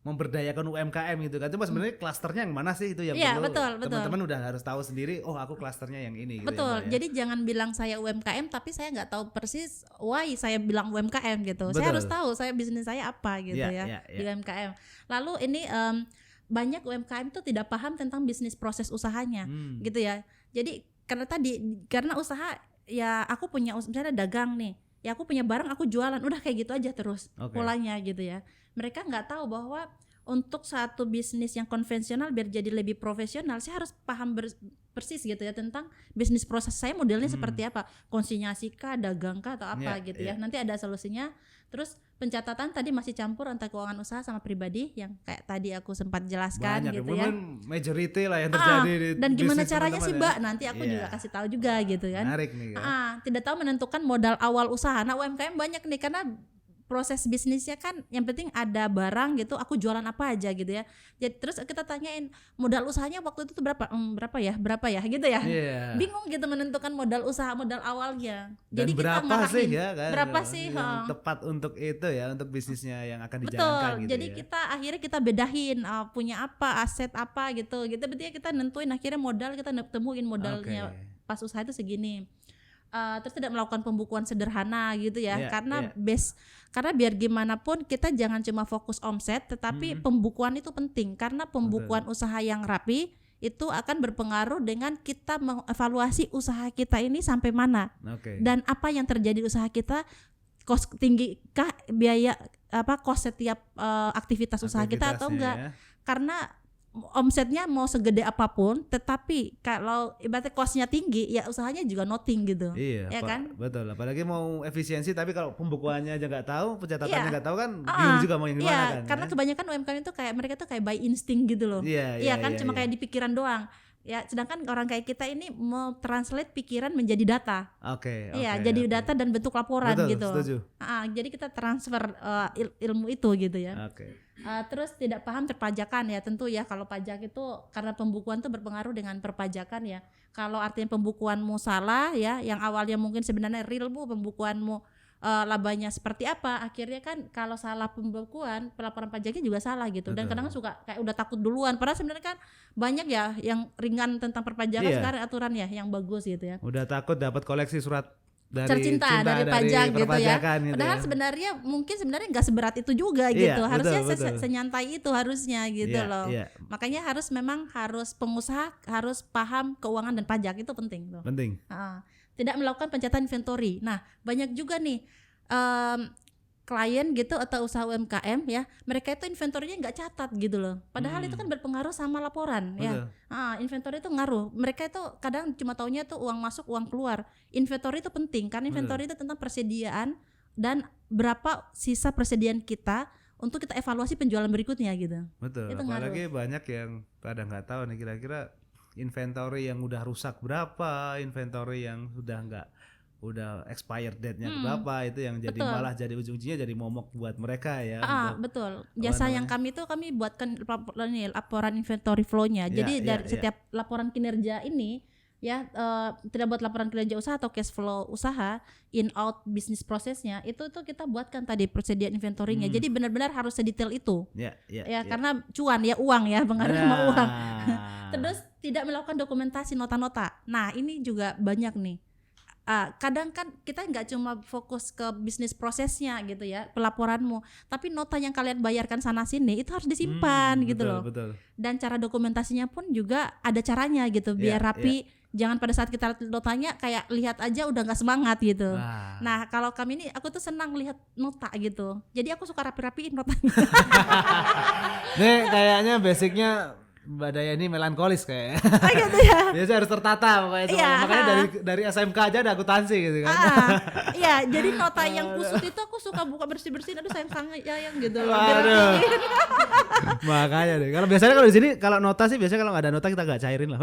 memberdayakan UMKM gitu kan. Cuma sebenarnya klasternya yang mana sih itu yang perlu teman-teman udah harus tahu sendiri. Oh, aku klasternya yang ini. Betul. Gitu ya, jadi jangan bilang saya UMKM tapi saya nggak tahu persis why saya bilang UMKM gitu. Saya harus tahu saya bisnis saya apa gitu di UMKM. Lalu ini banyak UMKM itu tidak paham tentang bisnis proses usahanya gitu ya. Jadi karena usaha ya aku punya misalnya dagang nih. Ya aku punya barang aku jualan udah kayak gitu aja terus polanya gitu ya. Mereka nggak tahu bahwa untuk satu bisnis yang konvensional biar jadi lebih profesional saya harus paham persis gitu ya tentang bisnis proses saya modelnya seperti apa, konsinyasi kah, dagang kah atau apa gitu ya. Nanti ada solusinya. Terus pencatatan tadi masih campur antara keuangan usaha sama pribadi yang kayak tadi aku sempat jelaskan. Banyak, gitu ya. Majority lah yang terjadi di dan gimana caranya sih Mbak? Nanti aku juga kasih tahu juga gitu kan. Menarik nih kan. Tidak tahu menentukan modal awal usaha. Nah UMKM banyak nih karena proses bisnisnya kan yang penting ada barang gitu, aku jualan apa aja gitu ya. Jadi terus kita tanyain modal usahanya waktu itu tuh berapa ya gitu ya. Bingung gitu menentukan modal usaha, modal awalnya. Dan jadi berapa kita sih ya kan? Berapa sih yang tepat untuk itu ya, untuk bisnisnya yang akan dijalankan gitu. Jadi kita akhirnya kita bedahin punya apa, aset apa gitu. Gitu berarti kita nentuin akhirnya modal, kita temuin modalnya pas usaha itu segini. Terus tidak melakukan pembukuan sederhana gitu ya, karena biar gimana pun kita jangan cuma fokus omset, tetapi pembukuan itu penting karena pembukuan usaha yang rapi itu akan berpengaruh dengan kita mengevaluasi usaha kita ini sampai mana dan apa yang terjadi usaha kita, cost tinggi kah biaya cost setiap aktivitas usaha kita atau enggak karena omsetnya mau segede apapun, tetapi kalau ibaratnya costnya tinggi, ya usahanya juga nothing gitu. Iya, kan? Betul. Apalagi mau efisiensi, tapi kalau pembukuannya aja nggak tahu, pencatatannya nggak tahu kan, bingung juga mau yang gimana kan? Karena kebanyakan UMKM itu kayak mereka tuh kayak by instinct gitu loh. Cuma kayak di pikiran doang. Ya, sedangkan orang kayak kita ini mau translate pikiran menjadi data. Jadi data dan bentuk laporan. Betul, gitu. Setuju. Jadi kita transfer ilmu itu gitu ya. Terus tidak paham perpajakan ya, tentu ya kalau pajak itu karena pembukuan tuh berpengaruh dengan perpajakan ya. Kalau artinya pembukuanmu salah ya, yang awalnya mungkin sebenarnya real pembukuanmu labanya seperti apa, akhirnya kan kalau salah pembukuan pelaporan pajaknya juga salah gitu. Dan kadang suka kayak udah takut duluan, padahal sebenarnya kan banyak ya yang ringan tentang perpajakan sekarang aturan ya yang bagus gitu ya. Udah takut dapat koleksi surat dari cinta dari pajak gitu ya. Gitu padahal sebenarnya nggak seberat itu juga gitu. Harusnya senyantai itu harusnya gitu loh. Makanya harus pengusaha harus paham keuangan dan pajak itu penting tuh. Penting. Tidak melakukan pencatatan inventory. Nah, banyak juga nih klien gitu atau usaha UMKM ya, mereka itu inventory-nya nggak catat gitu loh. Padahal itu kan berpengaruh sama laporan. Ya. Inventory itu ngaruh. Mereka itu kadang cuma taunya tuh uang masuk, uang keluar. Inventory itu penting karena inventory itu tentang persediaan dan berapa sisa persediaan kita untuk kita evaluasi penjualan berikutnya gitu. Betul. Itu apalagi banyak yang pada nggak tahu nih kira-kira inventory yang udah rusak berapa, inventory yang udah expired date-nya berapa, itu yang jadi malah jadi ujung-ujungnya jadi momok buat mereka ya. Betul. Jasa yang kami buatkan laporan inventory flow-nya. Jadi dari setiap laporan kinerja ini ya, tidak buat laporan kinerja usaha atau cash flow usaha, in out bisnis prosesnya itu kita buatkan tadi persediaan inventory-nya. Jadi benar-benar harus sedetail itu. Karena cuan ya, uang ya, pengaruh sama uang. Terus tidak melakukan dokumentasi nota-nota. Nah, ini juga banyak nih. Kadang kan kita nggak cuma fokus ke bisnis prosesnya gitu ya, pelaporanmu, tapi nota yang kalian bayarkan sana sini itu harus disimpan gitu loh. Betul. Dan cara dokumentasinya pun juga ada caranya gitu, biar rapi. Jangan pada saat kita notanya kayak lihat aja udah nggak semangat gitu. Nah kalau kami ini, aku tuh senang lihat nota gitu, jadi aku suka rapi-rapiin notanya. Nih kayaknya basicnya Mbak Daya ini melankolis kayaknya. Gitu ya. Biasanya harus tertata pokoknya semua. Makanya dari SMK aja ada akuntansi gitu kan. Iya, jadi nota yang kusut itu aku suka buka bersih-bersihin, aduh sayang yang gitu. Makanya deh. Kalau biasanya kalau di sini kalau nota sih biasanya kalau nggak ada nota kita nggak cairin lah.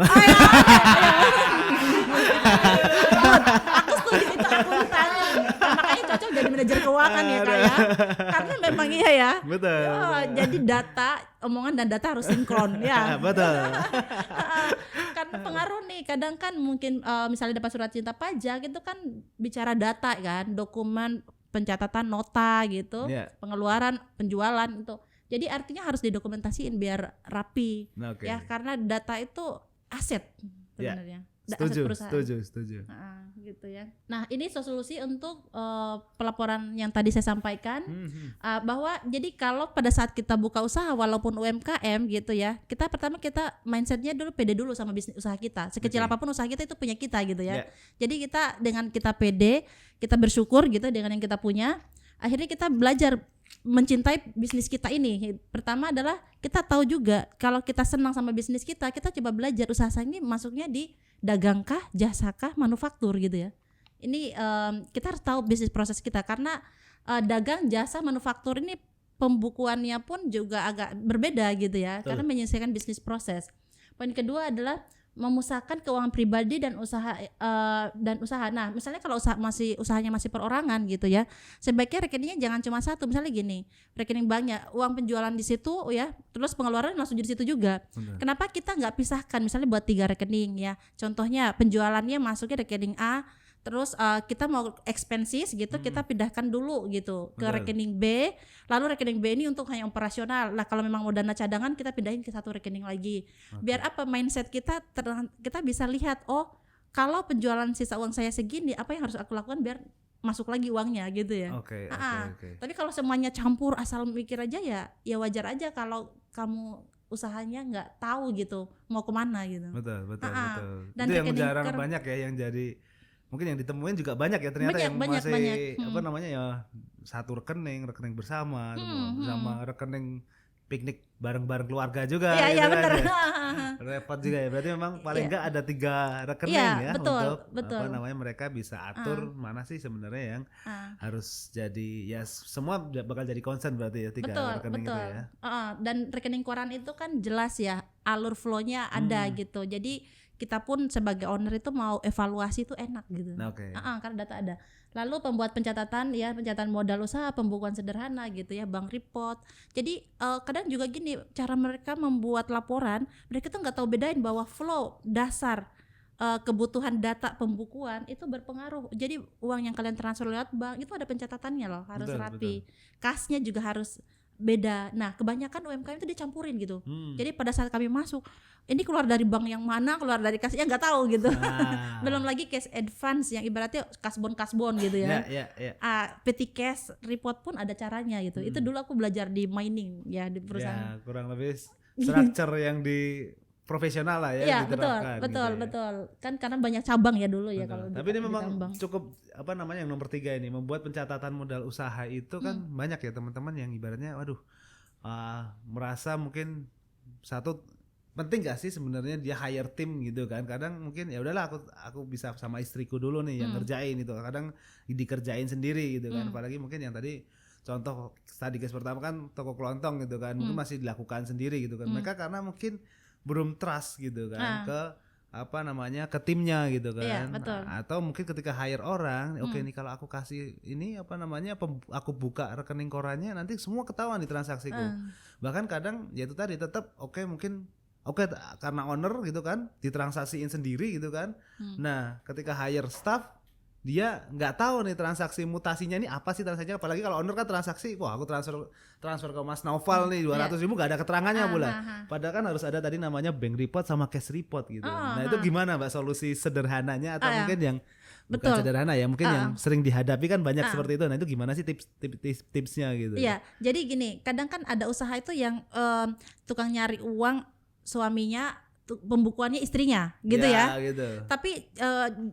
Aku setuju itu akuntansi. Makanya cocok jadi manajer keuangan ya Kak ya. Karena memang iya ya. Betul. Jadi omongan dan data harus sinkron ya. Betul. Karena pengaruh nih, kadang kan mungkin misalnya dapat surat cinta pajak itu kan bicara data kan, dokumen pencatatan nota gitu, pengeluaran, penjualan itu. Jadi artinya harus didokumentasiin biar rapi. Ya, karena data itu aset sebenarnya. Setuju. Gitu ya. Nah ini solusi untuk pelaporan yang tadi saya sampaikan, bahwa jadi kalau pada saat kita buka usaha walaupun UMKM gitu ya, kita mindsetnya dulu pede dulu sama bisnis usaha kita, sekecil apapun usaha kita itu punya kita gitu ya. Jadi dengan kita pede, kita bersyukur gitu dengan yang kita punya, akhirnya kita belajar mencintai bisnis kita ini. Pertama adalah kita tahu juga kalau kita senang sama bisnis kita coba belajar usaha ini masuknya di dagangkah, jasakah, manufaktur gitu ya. Ini kita harus tahu bisnis proses kita, karena dagang, jasa, manufaktur ini pembukuannya pun juga agak berbeda gitu ya. Karena menyelesaikan bisnis proses. Poin kedua adalah memusahkan keuangan pribadi dan usaha. Nah, misalnya kalau usahanya masih perorangan gitu ya, sebaiknya rekeningnya jangan cuma satu. Misalnya gini, rekening banknya, uang penjualan di situ ya, terus pengeluaran langsung di situ juga. Kenapa kita nggak pisahkan? Misalnya buat 3 rekening ya. Contohnya penjualannya masuknya rekening A, terus kita mau expenses gitu, kita pindahkan dulu gitu ke rekening B, lalu rekening B ini untuk hanya operasional. Nah kalau memang mau dana cadangan kita pindahin ke satu rekening lagi. Biar apa, mindset kita bisa lihat, oh kalau penjualan sisa uang saya segini, apa yang harus aku lakukan biar masuk lagi uangnya gitu ya. Tapi kalau semuanya campur asal mikir aja ya wajar aja kalau kamu usahanya nggak tahu gitu mau kemana gitu. Betul. Dan itu yang jarang banyak ya, yang jadi mungkin yang ditemuin juga banyak ya ternyata, yang masih apa namanya ya, satu rekening bersama, sama rekening piknik bareng-bareng keluarga juga. Iya benar. Repot juga ya. Berarti memang paling enggak ada 3 rekening ya, untuk apa namanya mereka bisa atur mana sih sebenarnya yang harus jadi, ya semua bakal jadi concern berarti ya 3 rekening itu ya. Dan rekening koran itu kan jelas ya alur flow-nya ada gitu. Jadi kita pun sebagai owner itu mau evaluasi itu enak gitu. Karena data ada. Lalu pembuat pencatatan modal usaha, pembukuan sederhana gitu ya, bank report. Jadi kadang juga gini, cara mereka membuat laporan, mereka tuh nggak tahu bedain bahwa flow dasar kebutuhan data pembukuan itu berpengaruh. Jadi uang yang kalian transfer lewat bank itu ada pencatatannya loh, harus rapi. Kasnya juga harus beda. Nah kebanyakan UMKM itu dicampurin gitu. Jadi pada saat kami masuk, ini keluar dari bank yang mana, keluar dari kas, ya nggak tahu gitu. Belum lagi cash advance yang ibaratnya kasbon gitu ya. Petty cash report pun ada caranya gitu. Itu dulu aku belajar di mining ya, di perusahaan. Kurang lebih structure yang di profesional lah ya. Iya betul. Kan karena banyak cabang ya dulu ya kalau. Tapi ini memang cukup apa namanya yang nomor 3 ini, membuat pencatatan modal usaha itu kan banyak ya teman-teman yang ibaratnya merasa mungkin satu penting gak sih sebenarnya dia hire tim gitu kan. Kadang mungkin ya udahlah aku bisa sama istriku dulu nih yang ngerjain itu. Kadang dikerjain sendiri gitu kan. Apalagi mungkin yang tadi contoh tadi case pertama kan toko kelontong gitu kan, mungkin masih dilakukan sendiri gitu kan. Mereka karena mungkin belum trust gitu kan ke ke timnya gitu kan. Iya, betul. Atau mungkin ketika hire orang, oke nih kalau aku kasih ini aku buka rekening korannya nanti semua ketahuan di transaksiku. Bahkan kadang ya itu tadi tetap mungkin karena owner gitu kan ditransaksiin sendiri gitu kan. Nah, ketika hire staff dia nggak tahu nih transaksi mutasinya ini apa sih transaksinya, apalagi kalau owner kan transaksi, wah aku transfer ke Mas Naufal nih 200.000 nggak ada keterangannya pula. Padahal kan harus ada tadi namanya bank report sama cash report gitu. Nah itu gimana Mbak solusi sederhananya atau mungkin yang bukan sederhana ya, mungkin yang sering dihadapi kan banyak seperti itu. Nah itu gimana sih tipsnya gitu? Iya, jadi gini, kadang kan ada usaha itu yang tukang nyari uang suaminya, pembukuannya istrinya gitu ya. Gitu. Tapi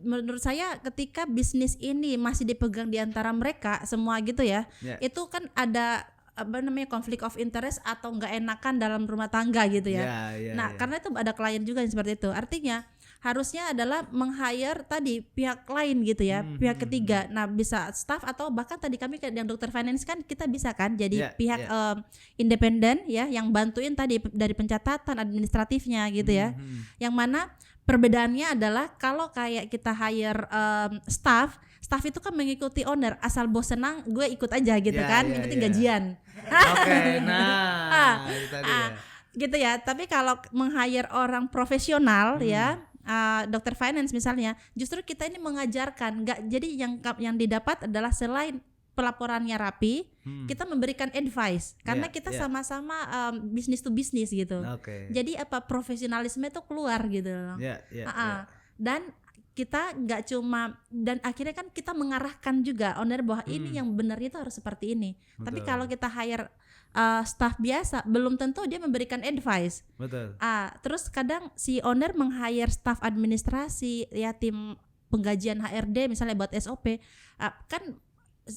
menurut saya ketika bisnis ini masih dipegang di antara mereka semua gitu ya, itu kan ada konflik of interest atau nggak enakan dalam rumah tangga gitu ya. Karena itu ada klien juga yang seperti itu. Artinya harusnya adalah meng-hire tadi pihak lain gitu ya, pihak ketiga. Nah bisa staff atau bahkan tadi kami yang dokter finance kan kita bisa kan jadi pihak independen ya, yang bantuin tadi dari pencatatan administratifnya gitu ya. Yang mana perbedaannya adalah kalau kayak kita hire staff itu kan mengikuti owner, asal bos senang gue ikut aja gitu kan, yang penting gajian. Oke, itu tadi ya. Gitu ya. Tapi kalau meng-hire orang profesional ya, dokter finance misalnya, justru kita ini mengajarkan, nggak, jadi yang didapat adalah selain pelaporannya rapi, kita memberikan advice karena kita sama-sama business to business gitu. Jadi profesionalisme itu keluar gitu loh. Dan kita nggak cuma, dan akhirnya kan kita mengarahkan juga owner bahwa ini yang benar itu harus seperti ini. Betul. Tapi kalau kita hire staff biasa, belum tentu dia memberikan advice. Betul. Terus kadang si owner meng-hire staff administrasi ya, tim penggajian HRD misalnya buat SOP. Kan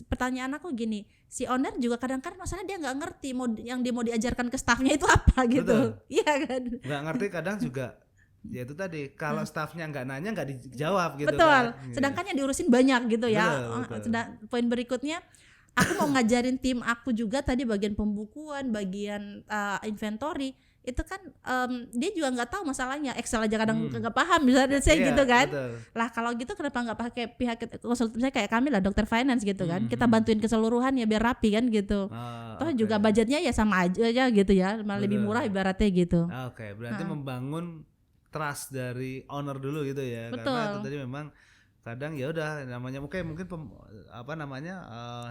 pertanyaan aku gini, si owner juga kadang-kadang masalah dia nggak ngerti yang dia mau diajarkan ke staffnya itu apa gitu. Iya kan? Nggak ngerti kadang juga. Ya itu tadi, kalau staffnya nggak nanya nggak dijawab gitu. Betul. Kan. Sedangkan yang diurusin banyak gitu ya. Betul. Poin berikutnya, aku mau ngajarin tim aku juga tadi bagian pembukuan, bagian inventory. Itu kan dia juga nggak tahu masalahnya, Excel aja kadang nggak paham misalnya saya gitu kan. Betul. Lah kalau gitu kenapa nggak pakai pihak konsultan saya kayak kami lah, dokter finance gitu kan. Kita bantuin keseluruhan ya biar rapi kan gitu. Toh juga budgetnya ya sama aja gitu ya, malah lebih murah ibaratnya gitu. Berarti membangun trust dari owner dulu gitu ya. Betul. Karena itu tadi memang kadang ya udah namanya mungkin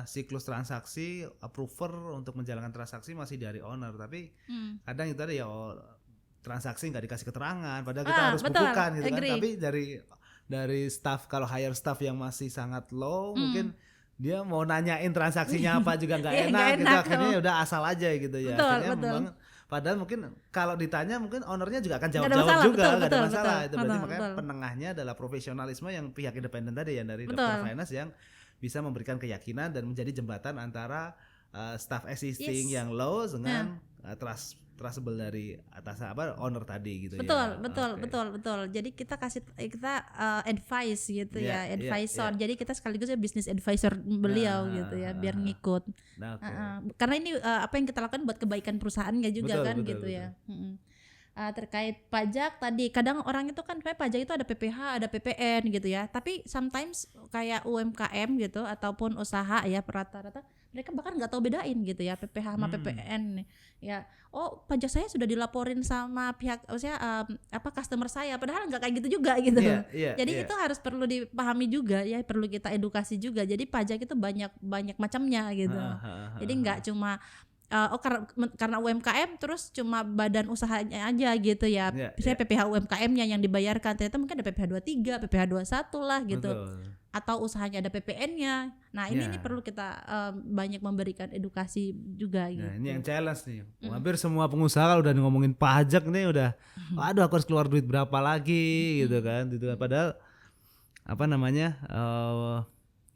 siklus transaksi, approver untuk menjalankan transaksi masih dari owner, tapi kadang itu tadi ya transaksi nggak dikasih keterangan padahal kita harus bukukan gitu kan. Tapi dari staff, kalau hire staff yang masih sangat low mungkin dia mau nanyain transaksinya apa juga nggak enak gitu, akhirnya ya udah asal aja gitu ya. Akhirnya padahal mungkin kalau ditanya mungkin ownernya juga akan jawab juga, nggak ada masalah. Itu berarti makanya penengahnya adalah profesionalisme yang pihak independen tadi ya, dari dokter finance yang bisa memberikan keyakinan dan menjadi jembatan antara staff existing yang low dengan trustable dari atas owner tadi gitu. Betul. Jadi kita advice gitu advisor. Jadi kita sekaligus ya business advisor beliau gitu ya, biar ngikut. Karena ini apa yang kita lakukan buat kebaikan perusahaannya juga gitu ya. Terkait pajak tadi, kadang orang itu kan kayak pajak itu ada PPH, ada PPN gitu ya. Tapi sometimes kayak UMKM gitu ataupun usaha ya, rata-rata mereka bahkan nggak tahu bedain gitu ya PPH sama PPN ya. Oh, pajak saya sudah dilaporin sama pihak customer saya, padahal nggak kayak gitu juga gitu. Jadi itu harus perlu dipahami juga ya, perlu kita edukasi juga. Jadi pajak itu banyak macamnya gitu. Jadi nggak cuma karena UMKM terus cuma badan usahanya aja gitu ya. Saya PPH UMKM-nya yang dibayarkan, ternyata mungkin ada PPH 23, PPH 21 lah gitu. Betul. Atau usahanya ada PPN-nya. Nah, ini perlu kita banyak memberikan edukasi juga gitu. Nah, ini yang challenge nih. Hampir semua pengusaha kalau udah ngomongin pajak nih udah aduh aku harus keluar duit berapa lagi gitu kan. Padahal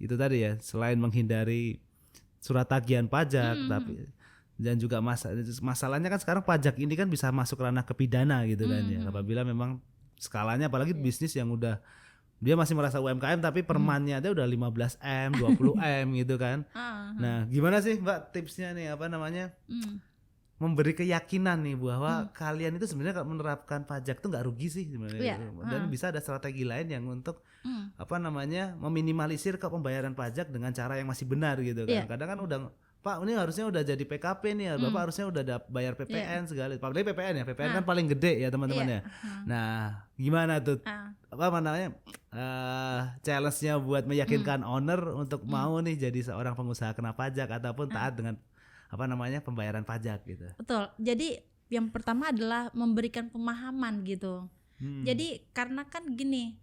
itu tadi ya, selain menghindari surat tagihan pajak tapi dan juga masalahnya kan sekarang pajak ini kan bisa masuk ranah kepidana gitu kan ya, apabila memang skalanya apalagi bisnis yang udah dia masih merasa UMKM tapi permannya dia udah 15M, 20M gitu kan. Nah, gimana sih Mbak tipsnya nih memberi keyakinan nih bahwa kalian itu sebenarnya kalau menerapkan pajak tuh nggak rugi sih sebenarnya, dan bisa ada strategi lain yang untuk meminimalisir ke pembayaran pajak dengan cara yang masih benar gitu kan. Kadang kan udah Pak ini harusnya udah jadi PKP nih, Bapak harusnya udah bayar PPN segala, apalagi PPN ya, PPN kan paling gede ya teman-teman ya. Nah gimana tuh challenge-nya buat meyakinkan owner untuk mau nih jadi seorang pengusaha kena pajak ataupun taat dengan pembayaran pajak gitu. Betul. Jadi yang pertama adalah memberikan pemahaman gitu. Jadi karena kan gini,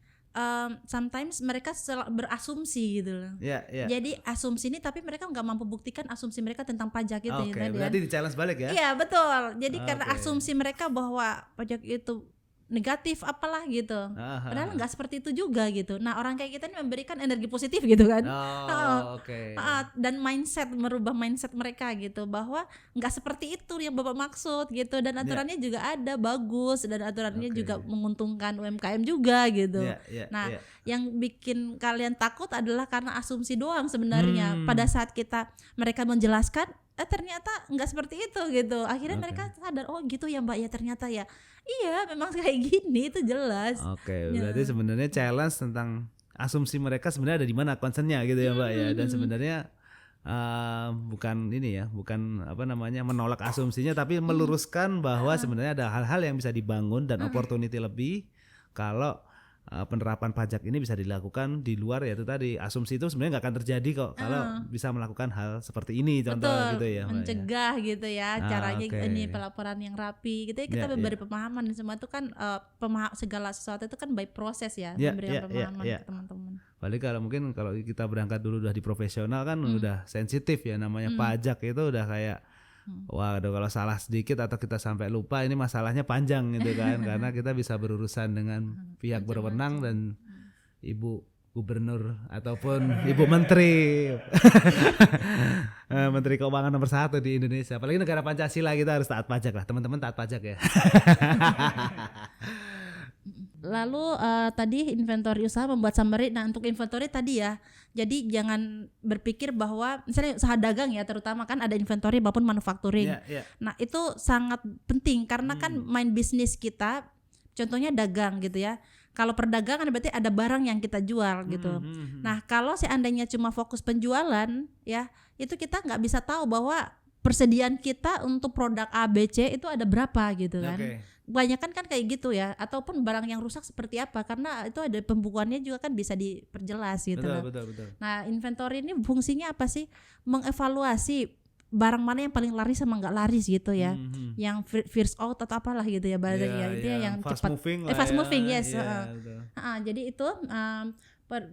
sometimes mereka berasumsi gitu loh. Jadi asumsi ini tapi mereka nggak mampu buktikan asumsi mereka tentang pajak itu. Berarti di challenge balik ya? Iya betul. Jadi karena asumsi mereka bahwa pajak itu negatif apalah gitu, padahal nggak seperti itu juga gitu. Nah orang kayak kita ini memberikan energi positif gitu kan, dan merubah mindset mereka gitu bahwa nggak seperti itu yang Bapak maksud gitu, dan aturannya juga ada bagus dan aturannya juga menguntungkan UMKM juga gitu. Yang bikin kalian takut adalah karena asumsi doang sebenarnya. Pada saat mereka menjelaskan ternyata nggak seperti itu gitu. Akhirnya mereka sadar, oh gitu ya Mbak ya, ternyata ya iya memang kayak gini, itu jelas. Berarti sebenarnya challenge tentang asumsi mereka sebenarnya ada di mana concernnya gitu ya Mbak ya. Dan sebenarnya bukan menolak asumsinya, tapi meluruskan bahwa sebenarnya ada hal-hal yang bisa dibangun dan opportunity lebih kalau penerapan pajak ini bisa dilakukan di luar, yaitu tadi asumsi itu sebenarnya nggak akan terjadi kok kalau bisa melakukan hal seperti ini, contoh gitu ya Mbak, mencegah gitu ya, caranya ini pelaporan yang rapi gitu ya, kita memberi pemahaman. Semua itu kan segala sesuatu itu kan by proses ya, memberikan pemahaman ke teman-teman. Balik kalau kita berangkat dulu udah di profesional kan udah sensitif ya, namanya pajak itu udah kayak waduh, kalau salah sedikit atau kita sampai lupa ini masalahnya panjang gitu kan. Karena kita bisa berurusan dengan pihak berwenang dan Ibu Gubernur ataupun Ibu Menteri Menteri Keuangan nomor 1 di Indonesia. Apalagi negara Pancasila, kita harus taat pajak lah, teman-teman, taat pajak ya. Lalu tadi inventory usaha, membuat summary. Nah untuk inventory tadi ya, jadi jangan berpikir bahwa misalnya usaha dagang ya, terutama kan ada inventory maupun manufacturing. Nah itu sangat penting karena kan main bisnis kita, contohnya dagang gitu ya. Kalau perdagangan berarti ada barang yang kita jual gitu. Nah kalau seandainya cuma fokus penjualan ya, itu kita nggak bisa tahu bahwa persediaan kita untuk produk A, B, C itu ada berapa gitu kan. Kebanyakan kan kayak gitu ya, ataupun barang yang rusak seperti apa, karena itu ada pembukuannya juga kan bisa diperjelas gitu. Betul. Nah inventory ini fungsinya apa sih? Mengevaluasi barang mana yang paling laris sama nggak laris gitu ya, yang first out atau apalah gitu ya bahasanya, itu yang fast cepat, moving fast moving yes. Jadi itu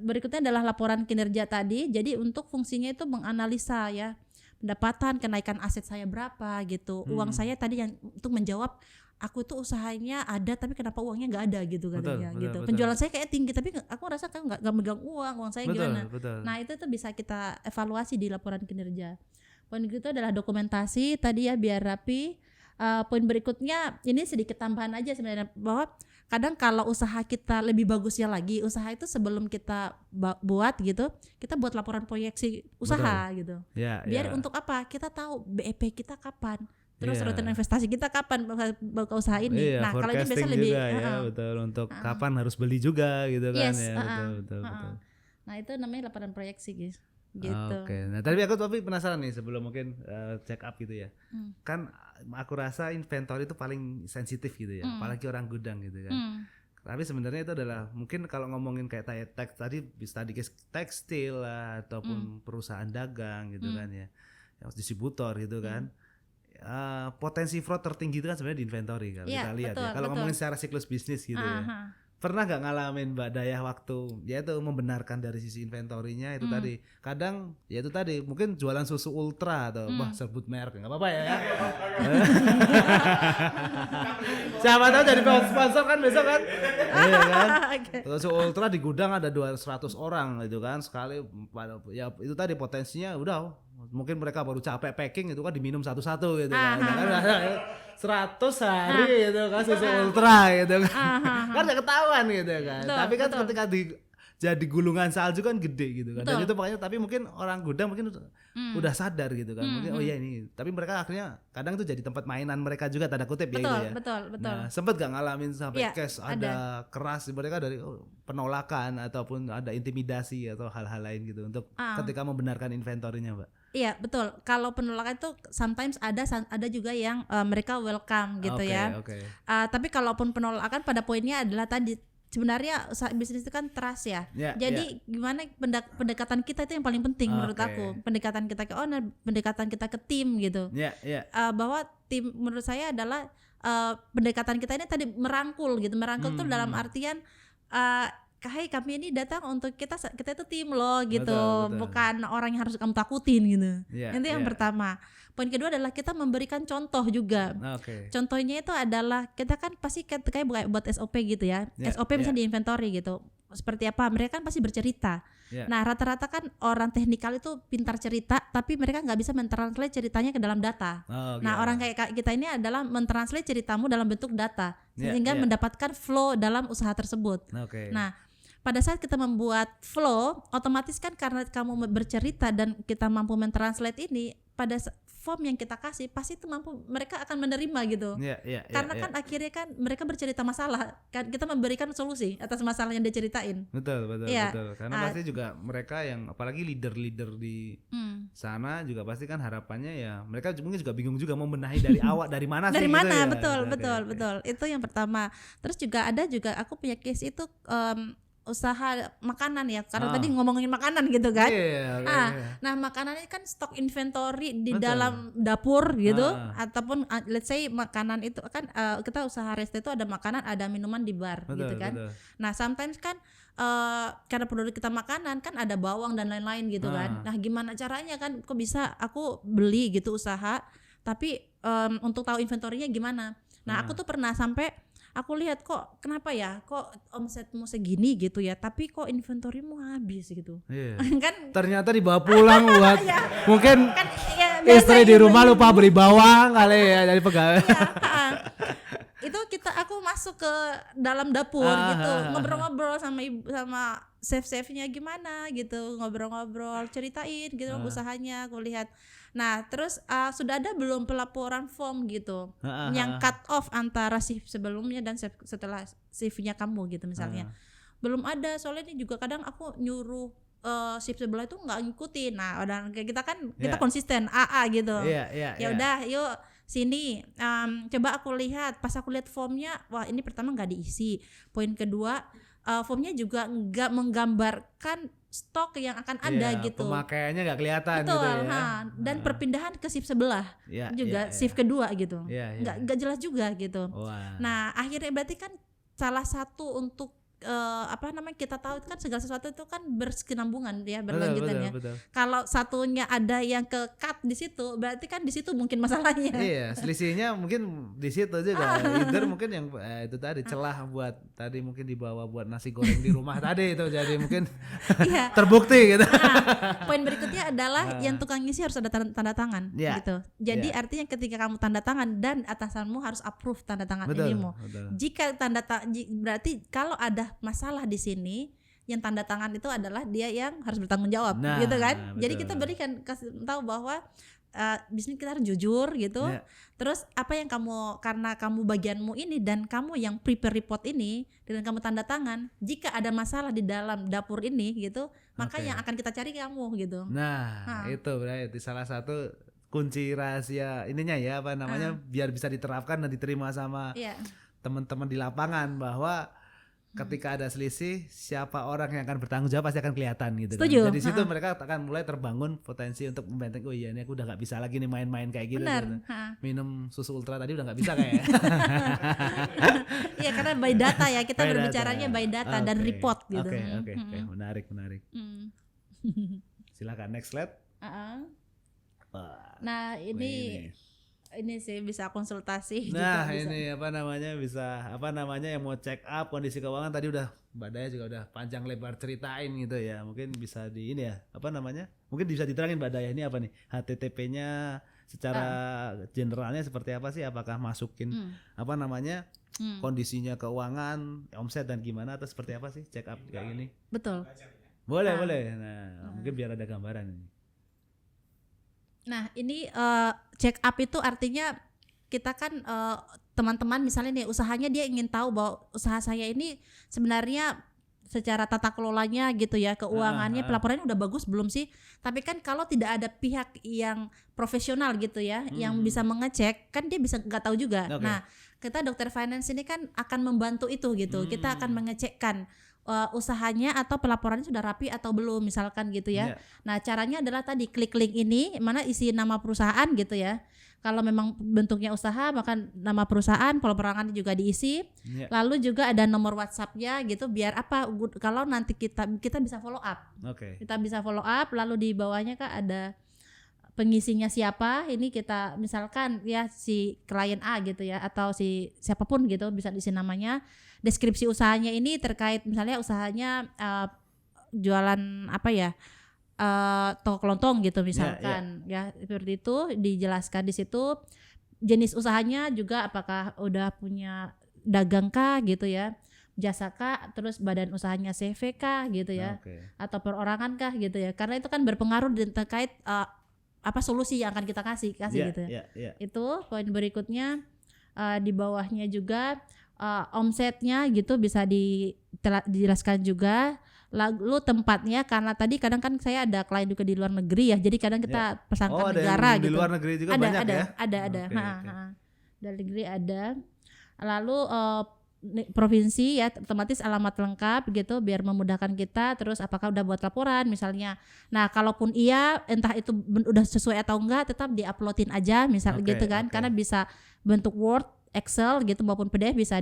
berikutnya adalah laporan kinerja tadi. Jadi untuk fungsinya itu menganalisa ya, pendapatan, kenaikan aset saya berapa gitu, uang saya tadi yang untuk menjawab aku tuh usahanya ada tapi kenapa uangnya nggak ada gitu katanya gitu. Penjualan saya kayak tinggi tapi aku rasa kan nggak megang uang saya gimana. Nah itu tuh bisa kita evaluasi di laporan kinerja. Poin itu adalah dokumentasi tadi ya, biar rapi. Poin berikutnya ini sedikit tambahan aja sebenarnya, bahwa kadang kalau usaha kita lebih bagusnya lagi, usaha itu sebelum kita buat gitu, kita buat laporan proyeksi usaha gitu. Biar untuk apa? Kita tahu BEP kita kapan, terus return investasi kita kapan buka usaha ini. Nah kalau ini biasanya lebih betul, untuk kapan harus beli juga gitu kan. Betul. Nah itu namanya laporan proyeksi guys. Gitu. Nah tapi penasaran nih sebelum mungkin check up gitu ya. Kan aku rasa inventory itu paling sensitif gitu ya, apalagi orang gudang gitu kan. Tapi sebenarnya itu adalah mungkin kalau ngomongin kayak tadi bisa di tekstil lah, ataupun perusahaan dagang gitu kan ya, yang distributor gitu kan. Potensi fraud tertinggi itu kan sebenarnya di inventory kalau kita lihat ya. Kalau ngomongin secara siklus bisnis gitu ya. Pernah nggak ngalamin Mbak Dayah waktu ya itu membenarkan dari sisi inventorinya itu tadi, kadang ya itu tadi mungkin jualan susu ultra atau sebut merek nggak apa-apa ya. Siapa tahu jadi sponsor kan besok kan. Iya kan. Susu ultra di gudang ada 200 orang gitu kan, sekali ya itu tadi potensinya udah mungkin mereka baru capek packing itu kan diminum satu-satu gitu kan. 100 hari gitu kan susu ultra gitu kan. Kan gak ketahuan gitu kan. Tapi kan ketika jadi gulungan salju kan gede gitu kan. Betul. Dan itu makanya tapi mungkin orang gudang mungkin udah sadar gitu kan. Mungkin oh iya ini. Tapi mereka akhirnya kadang tuh jadi tempat mainan mereka juga tanda kutip betul, ya gitu ya. Betul. Nah, sempet gak ngalamin sampai case ada ada keras mereka dari penolakan ataupun ada intimidasi atau hal-hal lain gitu untuk ketika membenarkan inventorinya, Mbak? Iya betul. Kalau penolakan itu sometimes ada juga yang mereka welcome gitu ya. Tapi kalaupun penolakan pada poinnya adalah tadi sebenarnya usaha bisnis itu kan trust ya. Jadi gimana pendekatan kita itu yang paling penting menurut aku. Pendekatan kita ke owner, pendekatan kita ke tim gitu. Bahwa tim menurut saya adalah pendekatan kita ini tadi merangkul gitu. Merangkul tuh dalam artian hai kami ini datang untuk kita itu tim loh gitu, betul. Bukan orang yang harus kamu takutin gitu. Itu yang pertama. Poin kedua adalah kita memberikan contoh juga. Contohnya itu adalah kita kan pasti kayak buat SOP gitu ya. SOP misalnya di inventory gitu. Seperti apa? Mereka kan pasti bercerita. Nah rata-rata kan orang teknikal itu pintar cerita, tapi mereka nggak bisa mentranslate ceritanya ke dalam data. Nah orang kayak kita ini adalah mentranslate ceritamu dalam bentuk data, sehingga mendapatkan flow dalam usaha tersebut. Nah pada saat kita membuat flow, otomatis kan karena kamu bercerita dan kita mampu mentranslate ini pada form yang kita kasih, pasti itu mereka akan menerima gitu. Karena kan akhirnya kan mereka bercerita masalah, kan kita memberikan solusi atas masalah yang dia ceritain. Betul. Karena pasti juga mereka yang apalagi leader di sana juga pasti kan harapannya ya mereka mungkin juga bingung juga mau benahi dari awal dari mana sih. Dari mana? Gitu ya? Betul. Itu yang pertama. Terus juga aku punya case itu usaha makanan ya, karena tadi ngomongin makanan gitu kan. Nah makanan ini kan stok inventory di dalam dapur gitu, ataupun let's say makanan itu kan kita usaha resto itu ada makanan ada minuman di bar gitu kan. Nah sometimes kan karena produk kita makanan kan ada bawang dan lain-lain gitu kan. Nah gimana caranya kan kok bisa aku beli gitu usaha tapi untuk tahu inventorinya gimana. Nah aku tuh pernah sampai aku lihat kok kenapa ya kok omsetmu segini gitu ya tapi kok inventorimu habis gitu. Kan ternyata dibawa pulang buat mungkin kan, istri di rumah lupa beli bawang kali ya dari pegawai. Itu aku masuk ke dalam dapur gitu ngobrol-ngobrol sama chef-chefnya gimana gitu, ngobrol-ngobrol ceritain gitu usahanya aku lihat. Nah terus sudah ada belum pelaporan form gitu yang cut off antara shift sebelumnya dan setelah shiftnya kamu gitu misalnya. Belum ada, soalnya ini juga kadang aku nyuruh shift sebelah itu nggak ngikutin. Nah dan kita kan kita konsisten AA gitu. Ya udah yuk sini coba aku lihat. Pas aku lihat formnya, wah ini pertama nggak diisi. Poin kedua formnya juga nggak menggambarkan stok yang akan ada gitu. Pemakaiannya nggak kelihatan. Betul, gitu ya. Dan perpindahan ke shift sebelah juga shift kedua gitu. Nggak jelas juga gitu. Nah akhirnya berarti kan salah satu untuk kita tahu kan segala sesuatu itu kan berkesinambungan ya, berlanjutan ya. Kalau satunya ada yang ke cut di situ, berarti kan di situ mungkin masalahnya. Selisihnya mungkin di situ juga. Either mungkin yang itu tadi celah buat tadi mungkin dibawa buat nasi goreng di rumah tadi itu jadi mungkin terbukti gitu. Poin berikutnya adalah yang tukang ngisi harus ada tanda tangan gitu. Jadi artinya ketika kamu tanda tangan dan atasanmu harus approve tanda tangan inimu. Jika berarti kalau ada masalah di sini, yang tanda tangan itu adalah dia yang harus bertanggung jawab, gitu kan? Jadi kita berikan kasih tahu bahwa bisnis kita harus jujur gitu. Terus apa yang karena kamu bagianmu ini dan kamu yang prepare report ini dan kamu tanda tangan, jika ada masalah di dalam dapur ini gitu, maka yang akan kita cari kamu gitu. Itu berarti salah satu kunci rahasia ininya ya biar bisa diterapkan dan diterima sama teman-teman di lapangan bahwa ketika ada selisih, siapa orang yang akan bertanggung jawab pasti akan kelihatan gitu. Setuju. Kan. Dari situ mereka akan mulai terbangun potensi untuk membenteng. Oh iya, ini aku udah nggak bisa lagi nih main-main kayak gitu. Minum susu ultra tadi udah nggak bisa kayak. Iya karena by data ya, kita berbicaranya by data dan report gitu. Oke. Menarik. Silakan next slide. Nah ini sih bisa konsultasi. Nah juga ini bisa yang mau check up kondisi keuangan tadi udah Mbak Daya juga udah panjang lebar ceritain gitu ya. Mungkin bisa di ini ya mungkin bisa diterangin Mbak Daya ini apa nih HTTP-nya secara generalnya seperti apa sih? Apakah masukin kondisinya keuangan, omset dan gimana atau seperti apa sih check up kayak gini? Betul. Boleh. Nah, mungkin biar ada gambaran ini. Nah, ini check up itu artinya kita kan teman-teman misalnya nih usahanya dia ingin tahu bahwa usaha saya ini sebenarnya secara tata kelolanya gitu ya, keuangannya, pelaporannya udah bagus belum sih? Tapi kan kalau tidak ada pihak yang profesional gitu ya, yang bisa mengecek, kan dia bisa nggak tahu juga. Okay. Nah, kita dokter finance ini kan akan membantu itu gitu. Kita akan mengecekkan usahanya atau pelaporannya sudah rapi atau belum misalkan gitu ya. Nah, caranya adalah tadi klik link ini, mana isi nama perusahaan gitu ya. Kalau memang bentuknya usaha, maka nama perusahaan, pelaporan juga diisi. Lalu juga ada nomor WhatsApp-nya gitu, biar apa? Kalau nanti kita bisa follow up. Kita bisa follow up. Lalu di bawahnya kan ada pengisinya siapa. Ini kita misalkan ya si klien A gitu ya, atau si siapapun gitu bisa diisi namanya. Deskripsi usahanya ini terkait misalnya usahanya jualan apa ya? Toko kelontong gitu misalkan ya seperti itu dijelaskan di situ, jenis usahanya juga apakah udah punya dagang kah gitu ya, jasa kah, terus badan usahanya CV kah gitu ya, atau perorangan kah gitu ya, karena itu kan berpengaruh terkait apa solusi yang akan kita kasih gitu ya. Itu poin berikutnya. Di bawahnya juga omsetnya gitu bisa dijelaskan juga. Lalu tempatnya, karena tadi kadang kan saya ada klien juga di luar negeri ya, jadi kadang kita persangka negara gitu. Di luar negeri juga banyak ya? Ada. Dari negeri ada. Lalu provinsi ya, otomatis alamat lengkap gitu biar memudahkan kita. Terus apakah udah buat laporan misalnya. Nah, kalaupun iya, entah itu udah sesuai atau enggak, tetap diuploadin aja misalnya gitu kan. Karena bisa bentuk Word, Excel gitu maupun PDF bisa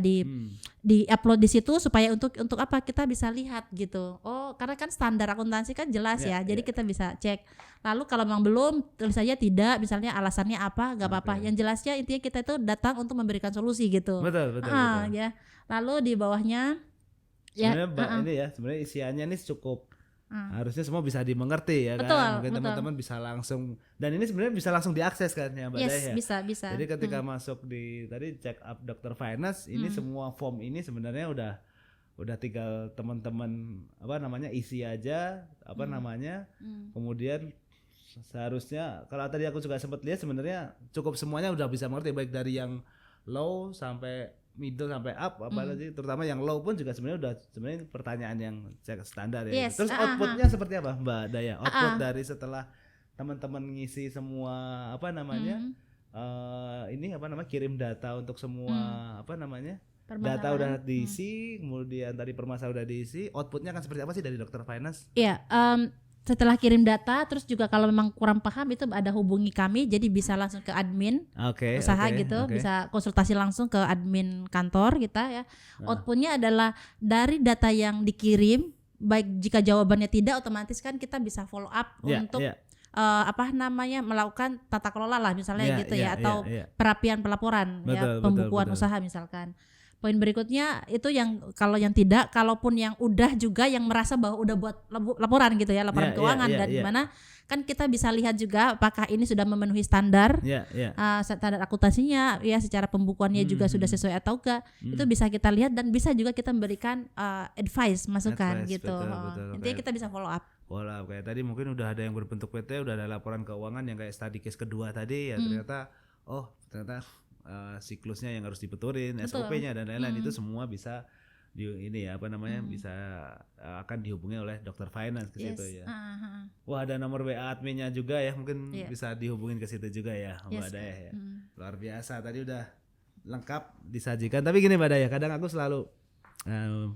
di-upload di situ supaya untuk apa kita bisa lihat gitu. Oh, karena kan standar akuntansi kan jelas ya. Jadi kita bisa cek. Lalu kalau memang belum, tulis saja tidak, misalnya alasannya apa, enggak apa-apa. Yang jelasnya intinya kita itu datang untuk memberikan solusi gitu. Betul. Ya. Lalu di bawahnya sebenarnya isiannya ini cukup harusnya semua bisa dimengerti ya. Betul, kan. Mungkin teman-teman bisa langsung, dan ini sebenarnya bisa langsung diakses kan ya Mbak Daya. Bisa. Jadi ketika masuk di tadi check up dokter finance, ini semua form ini sebenarnya udah tinggal teman-teman isi aja kemudian seharusnya kalau tadi aku juga sempat lihat sebenarnya cukup semuanya udah bisa mengerti, baik dari yang low sampai middle sampai up, apalagi terutama yang low pun juga sebenarnya pertanyaan yang standar ya. Terus outputnya seperti apa Mbak Daya? Output dari setelah teman-teman ngisi semua kirim data untuk semua data udah diisi, kemudian tadi permasalahan udah diisi, outputnya akan seperti apa sih dari dokter finance? Iya, setelah kirim data, terus juga kalau memang kurang paham itu ada hubungi kami, jadi bisa langsung ke admin usaha gitu, bisa konsultasi langsung ke admin kantor kita ya. Outputnya adalah dari data yang dikirim, baik jika jawabannya tidak, otomatis kan kita bisa follow up untuk melakukan tata kelola lah misalnya atau perapian pelaporan pembukuan usaha misalkan. Poin berikutnya itu yang kalau yang tidak, kalaupun yang udah juga yang merasa bahwa udah buat laporan gitu ya, laporan keuangan dan gimana kan kita bisa lihat juga apakah ini sudah memenuhi standar standar akuntansinya ya, secara pembukuannya juga sudah sesuai atau enggak. Itu bisa kita lihat dan bisa juga kita memberikan masukan gitu. Intinya kita bisa follow up. Kayak tadi mungkin udah ada yang berbentuk PT, udah ada laporan keuangan yang kayak study case kedua tadi ya, ternyata siklusnya yang harus dibeturin, SOP-nya dan lain-lain itu semua bisa bisa akan dihubungi oleh dokter finance ke situ ya. Wah, ada nomor WA adminnya juga ya, mungkin bisa dihubungin ke situ juga ya Mbak Daya ya. Luar biasa, tadi udah lengkap disajikan. Tapi gini Mbak Daya, kadang aku selalu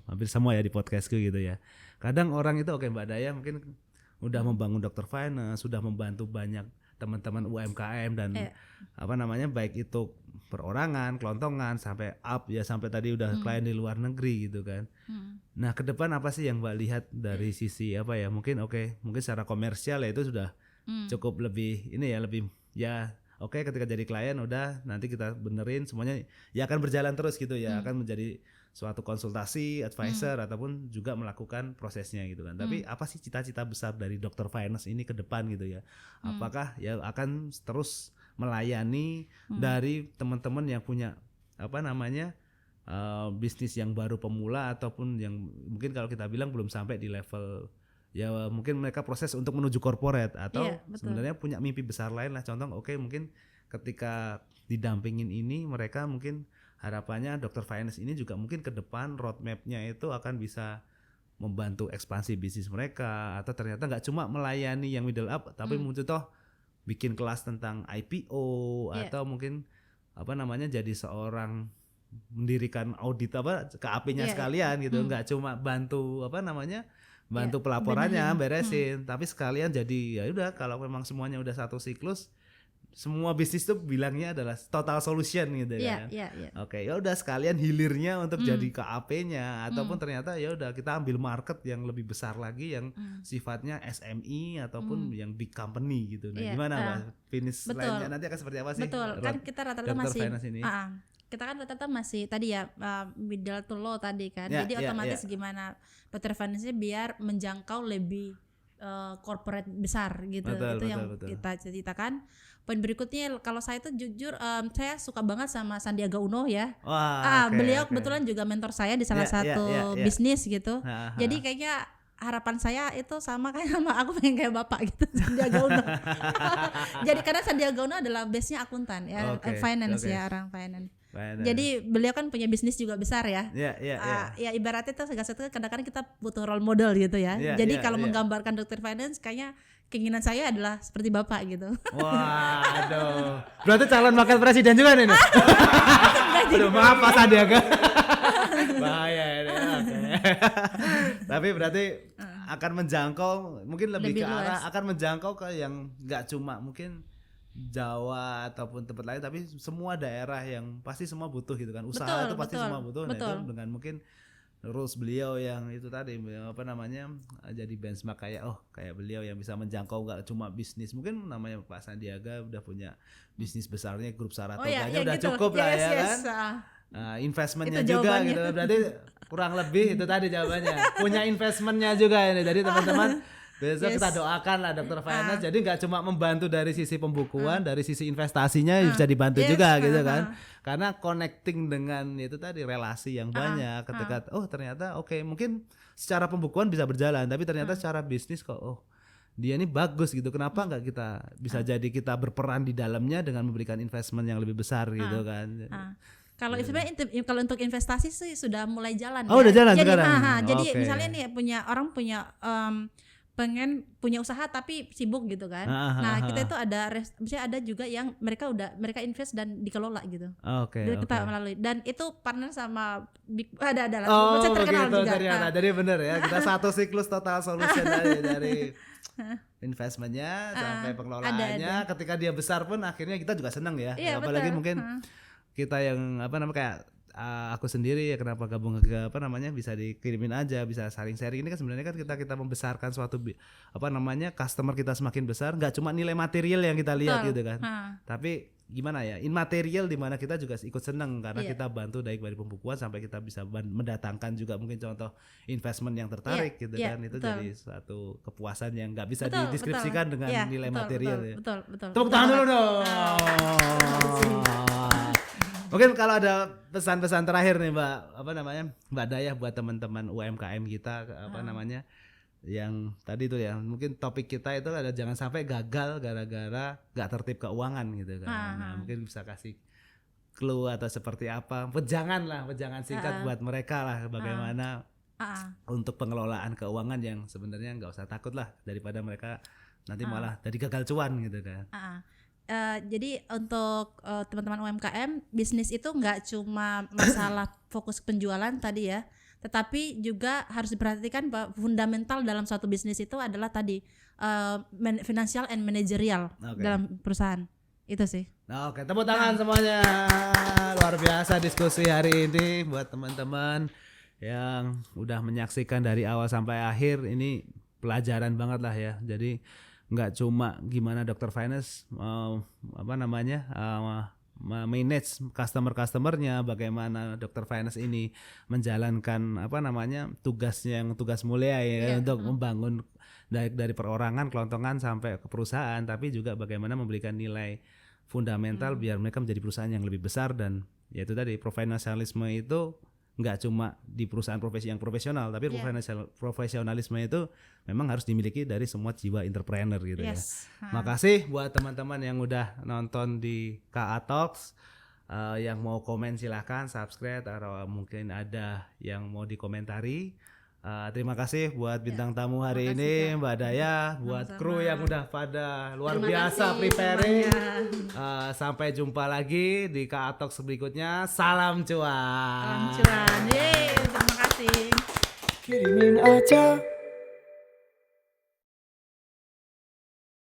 hampir semua ya di podcastku gitu ya. Kadang orang itu Mbak Daya mungkin udah membangun dokter finance, sudah membantu banyak teman-teman UMKM dan baik itu perorangan, kelontongan sampai up ya, sampai tadi udah klien di luar negeri gitu kan. Nah, ke depan apa sih yang Mbak lihat dari sisi mungkin secara komersial ya itu sudah cukup lebih ketika jadi klien udah nanti kita benerin semuanya ya, akan berjalan terus gitu ya, akan menjadi suatu konsultasi, advisor ataupun juga melakukan prosesnya gitu kan. Tapi apa sih cita-cita besar dari dokter finance ini ke depan gitu ya? Apakah ya akan terus melayani dari teman-teman yang punya apa namanya bisnis yang baru pemula ataupun yang mungkin kalau kita bilang belum sampai di level ya mungkin mereka proses untuk menuju corporate atau sebenarnya punya mimpi besar lain lah. Contoh mungkin ketika didampingin ini mereka mungkin harapannya Dr. Finance ini juga mungkin ke depan roadmap-nya itu akan bisa membantu ekspansi bisnis mereka, atau ternyata nggak cuma melayani yang middle up tapi muncul toh bikin kelas tentang IPO atau mungkin apa namanya jadi seorang mendirikan audit apa KAP-nya sekalian gitu, nggak cuma bantu apa namanya bantu pelaporannya beresin tapi sekalian jadi ya udah kalau memang semuanya udah satu siklus semua bisnis tuh bilangnya adalah total solution gitu kan. Oke, ya udah sekalian hilirnya untuk jadi KAP-nya ataupun ternyata ya udah kita ambil market yang lebih besar lagi yang sifatnya SME ataupun yang big company gitu. Nah, gimana Mbak? Finish line-nya nanti akan seperti apa sih? Betul, kan kita rata-rata masih kita kan rata-rata masih tadi ya middle to low tadi kan. Jadi otomatis gimana Dr. Finance biar menjangkau lebih corporate besar gitu. Betul, yang kita ceritakan. Poin berikutnya kalau saya tuh jujur saya suka banget sama Sandiaga Uno ya. Beliau kebetulan juga mentor saya di salah satu bisnis gitu. Jadi kayaknya harapan saya itu sama kayak sama aku pengen kayak bapak gitu Sandiaga Uno. Jadi karena Sandiaga Uno adalah base-nya akuntan ya, finance ya, orang finance. Jadi beliau kan punya bisnis juga besar ya. Ya ibaratnya tuh segala sesuatu kadang-kadang kita butuh role model gitu ya. Jadi kalau menggambarkan Dr. Finance kayaknya keinginan saya adalah seperti bapak gitu. Waduh. Berarti calon wakil presiden juga nih. Aduh, maaf Pak Sandiaga. Bahaya ini. Tapi berarti akan menjangkau mungkin lebih ke arah luas. Akan menjangkau ke yang enggak cuma mungkin Jawa ataupun tempat lain tapi semua daerah yang pasti semua butuh gitu kan. Usaha itu pasti semua butuh. Nah, itu dengan mungkin rules beliau yang itu tadi apa namanya jadi benchmark kayak beliau yang bisa menjangkau nggak cuma bisnis, mungkin namanya Pak Sandiaga udah punya bisnis besarnya grup Saratoganya udah gitu. Cukup lah ya kan. Investmentnya juga jawabannya. Gitu berarti kurang lebih itu tadi jawabannya punya investmentnya juga ini. Jadi teman-teman besok kita doakan lah Dr. Finance jadi nggak cuma membantu dari sisi pembukuan, dari sisi investasinya bisa dibantu juga gitu kan. Karena connecting dengan itu tadi relasi yang banyak ketika ternyata mungkin secara pembukuan bisa berjalan tapi ternyata secara bisnis kok dia ini bagus gitu. Kenapa nggak kita bisa jadi kita berperan di dalamnya dengan memberikan investment yang lebih besar gitu kan. Kalau kalau untuk investasi sih sudah mulai jalan. Udah jalan jadi, sekarang. Jadi misalnya nih orang punya pengen punya usaha tapi sibuk gitu kan. Nah, kita itu misalnya ada juga yang mereka invest dan dikelola gitu. Kita melalui dan itu partner sama ada terkenal begitu, juga. Jadi benar ya, kita satu siklus total solution dari investmentnya sampai pengelolaannya. Ketika dia besar pun akhirnya kita juga senang ya. Apalagi mungkin kita yang kayak aku sendiri ya kenapa gabung ke bisa dikirimin aja, bisa sharing-sharing. Ini kan sebenarnya kan kita membesarkan suatu customer kita semakin besar, nggak cuma nilai material yang kita lihat gitu kan. Tapi gimana ya, immaterial di mana kita juga ikut senang karena kita bantu dari pembukuan sampai kita bisa mendatangkan juga mungkin contoh investment yang tertarik gitu kan. Itu jadi suatu kepuasan yang nggak bisa dideskripsikan dengan nilai material ya. Tepuk tangan dulu dong. Mungkin kalau ada pesan-pesan terakhir nih Mbak Dayah buat teman-teman UMKM kita yang tadi tuh ya mungkin topik kita itu ada jangan sampai gagal gara-gara gak tertib keuangan gitu kan. Nah, mungkin bisa kasih clue atau seperti apa wejangan singkat buat mereka lah bagaimana untuk pengelolaan keuangan yang sebenarnya nggak usah takut lah daripada mereka nanti malah jadi gagal cuan gitu kan. Jadi untuk teman-teman UMKM bisnis itu nggak cuma masalah fokus penjualan tadi ya, tetapi juga harus diperhatikan bahwa fundamental dalam suatu bisnis itu adalah tadi financial and managerial dalam perusahaan itu sih. Oke, tepuk tangan semuanya. Luar biasa diskusi hari ini buat teman-teman yang udah menyaksikan dari awal sampai akhir. Ini pelajaran banget lah ya. Jadi nggak cuma gimana Dr. Finance manage customer-customernya, bagaimana Dr. Finance ini menjalankan tugas mulia ya untuk membangun dari perorangan, kelontongan sampai ke perusahaan, tapi juga bagaimana memberikan nilai fundamental biar mereka menjadi perusahaan yang lebih besar. Dan yaitu tadi profesionalisme itu nggak cuma di perusahaan profesi yang profesional, tapi profesionalisme itu memang harus dimiliki dari semua jiwa entrepreneur gitu ya. Makasih buat teman-teman yang udah nonton di KA Talks. Yang mau komen silahkan subscribe, atau mungkin ada yang mau dikomentari. Terima kasih buat bintang tamu hari ini Mbak Daya, buat kru yang udah pada luar biasa preparing. Sampai jumpa lagi di KA Talks berikutnya. Salam cuan. Salam cuan. Yeay, terima kasih. Kirimin aja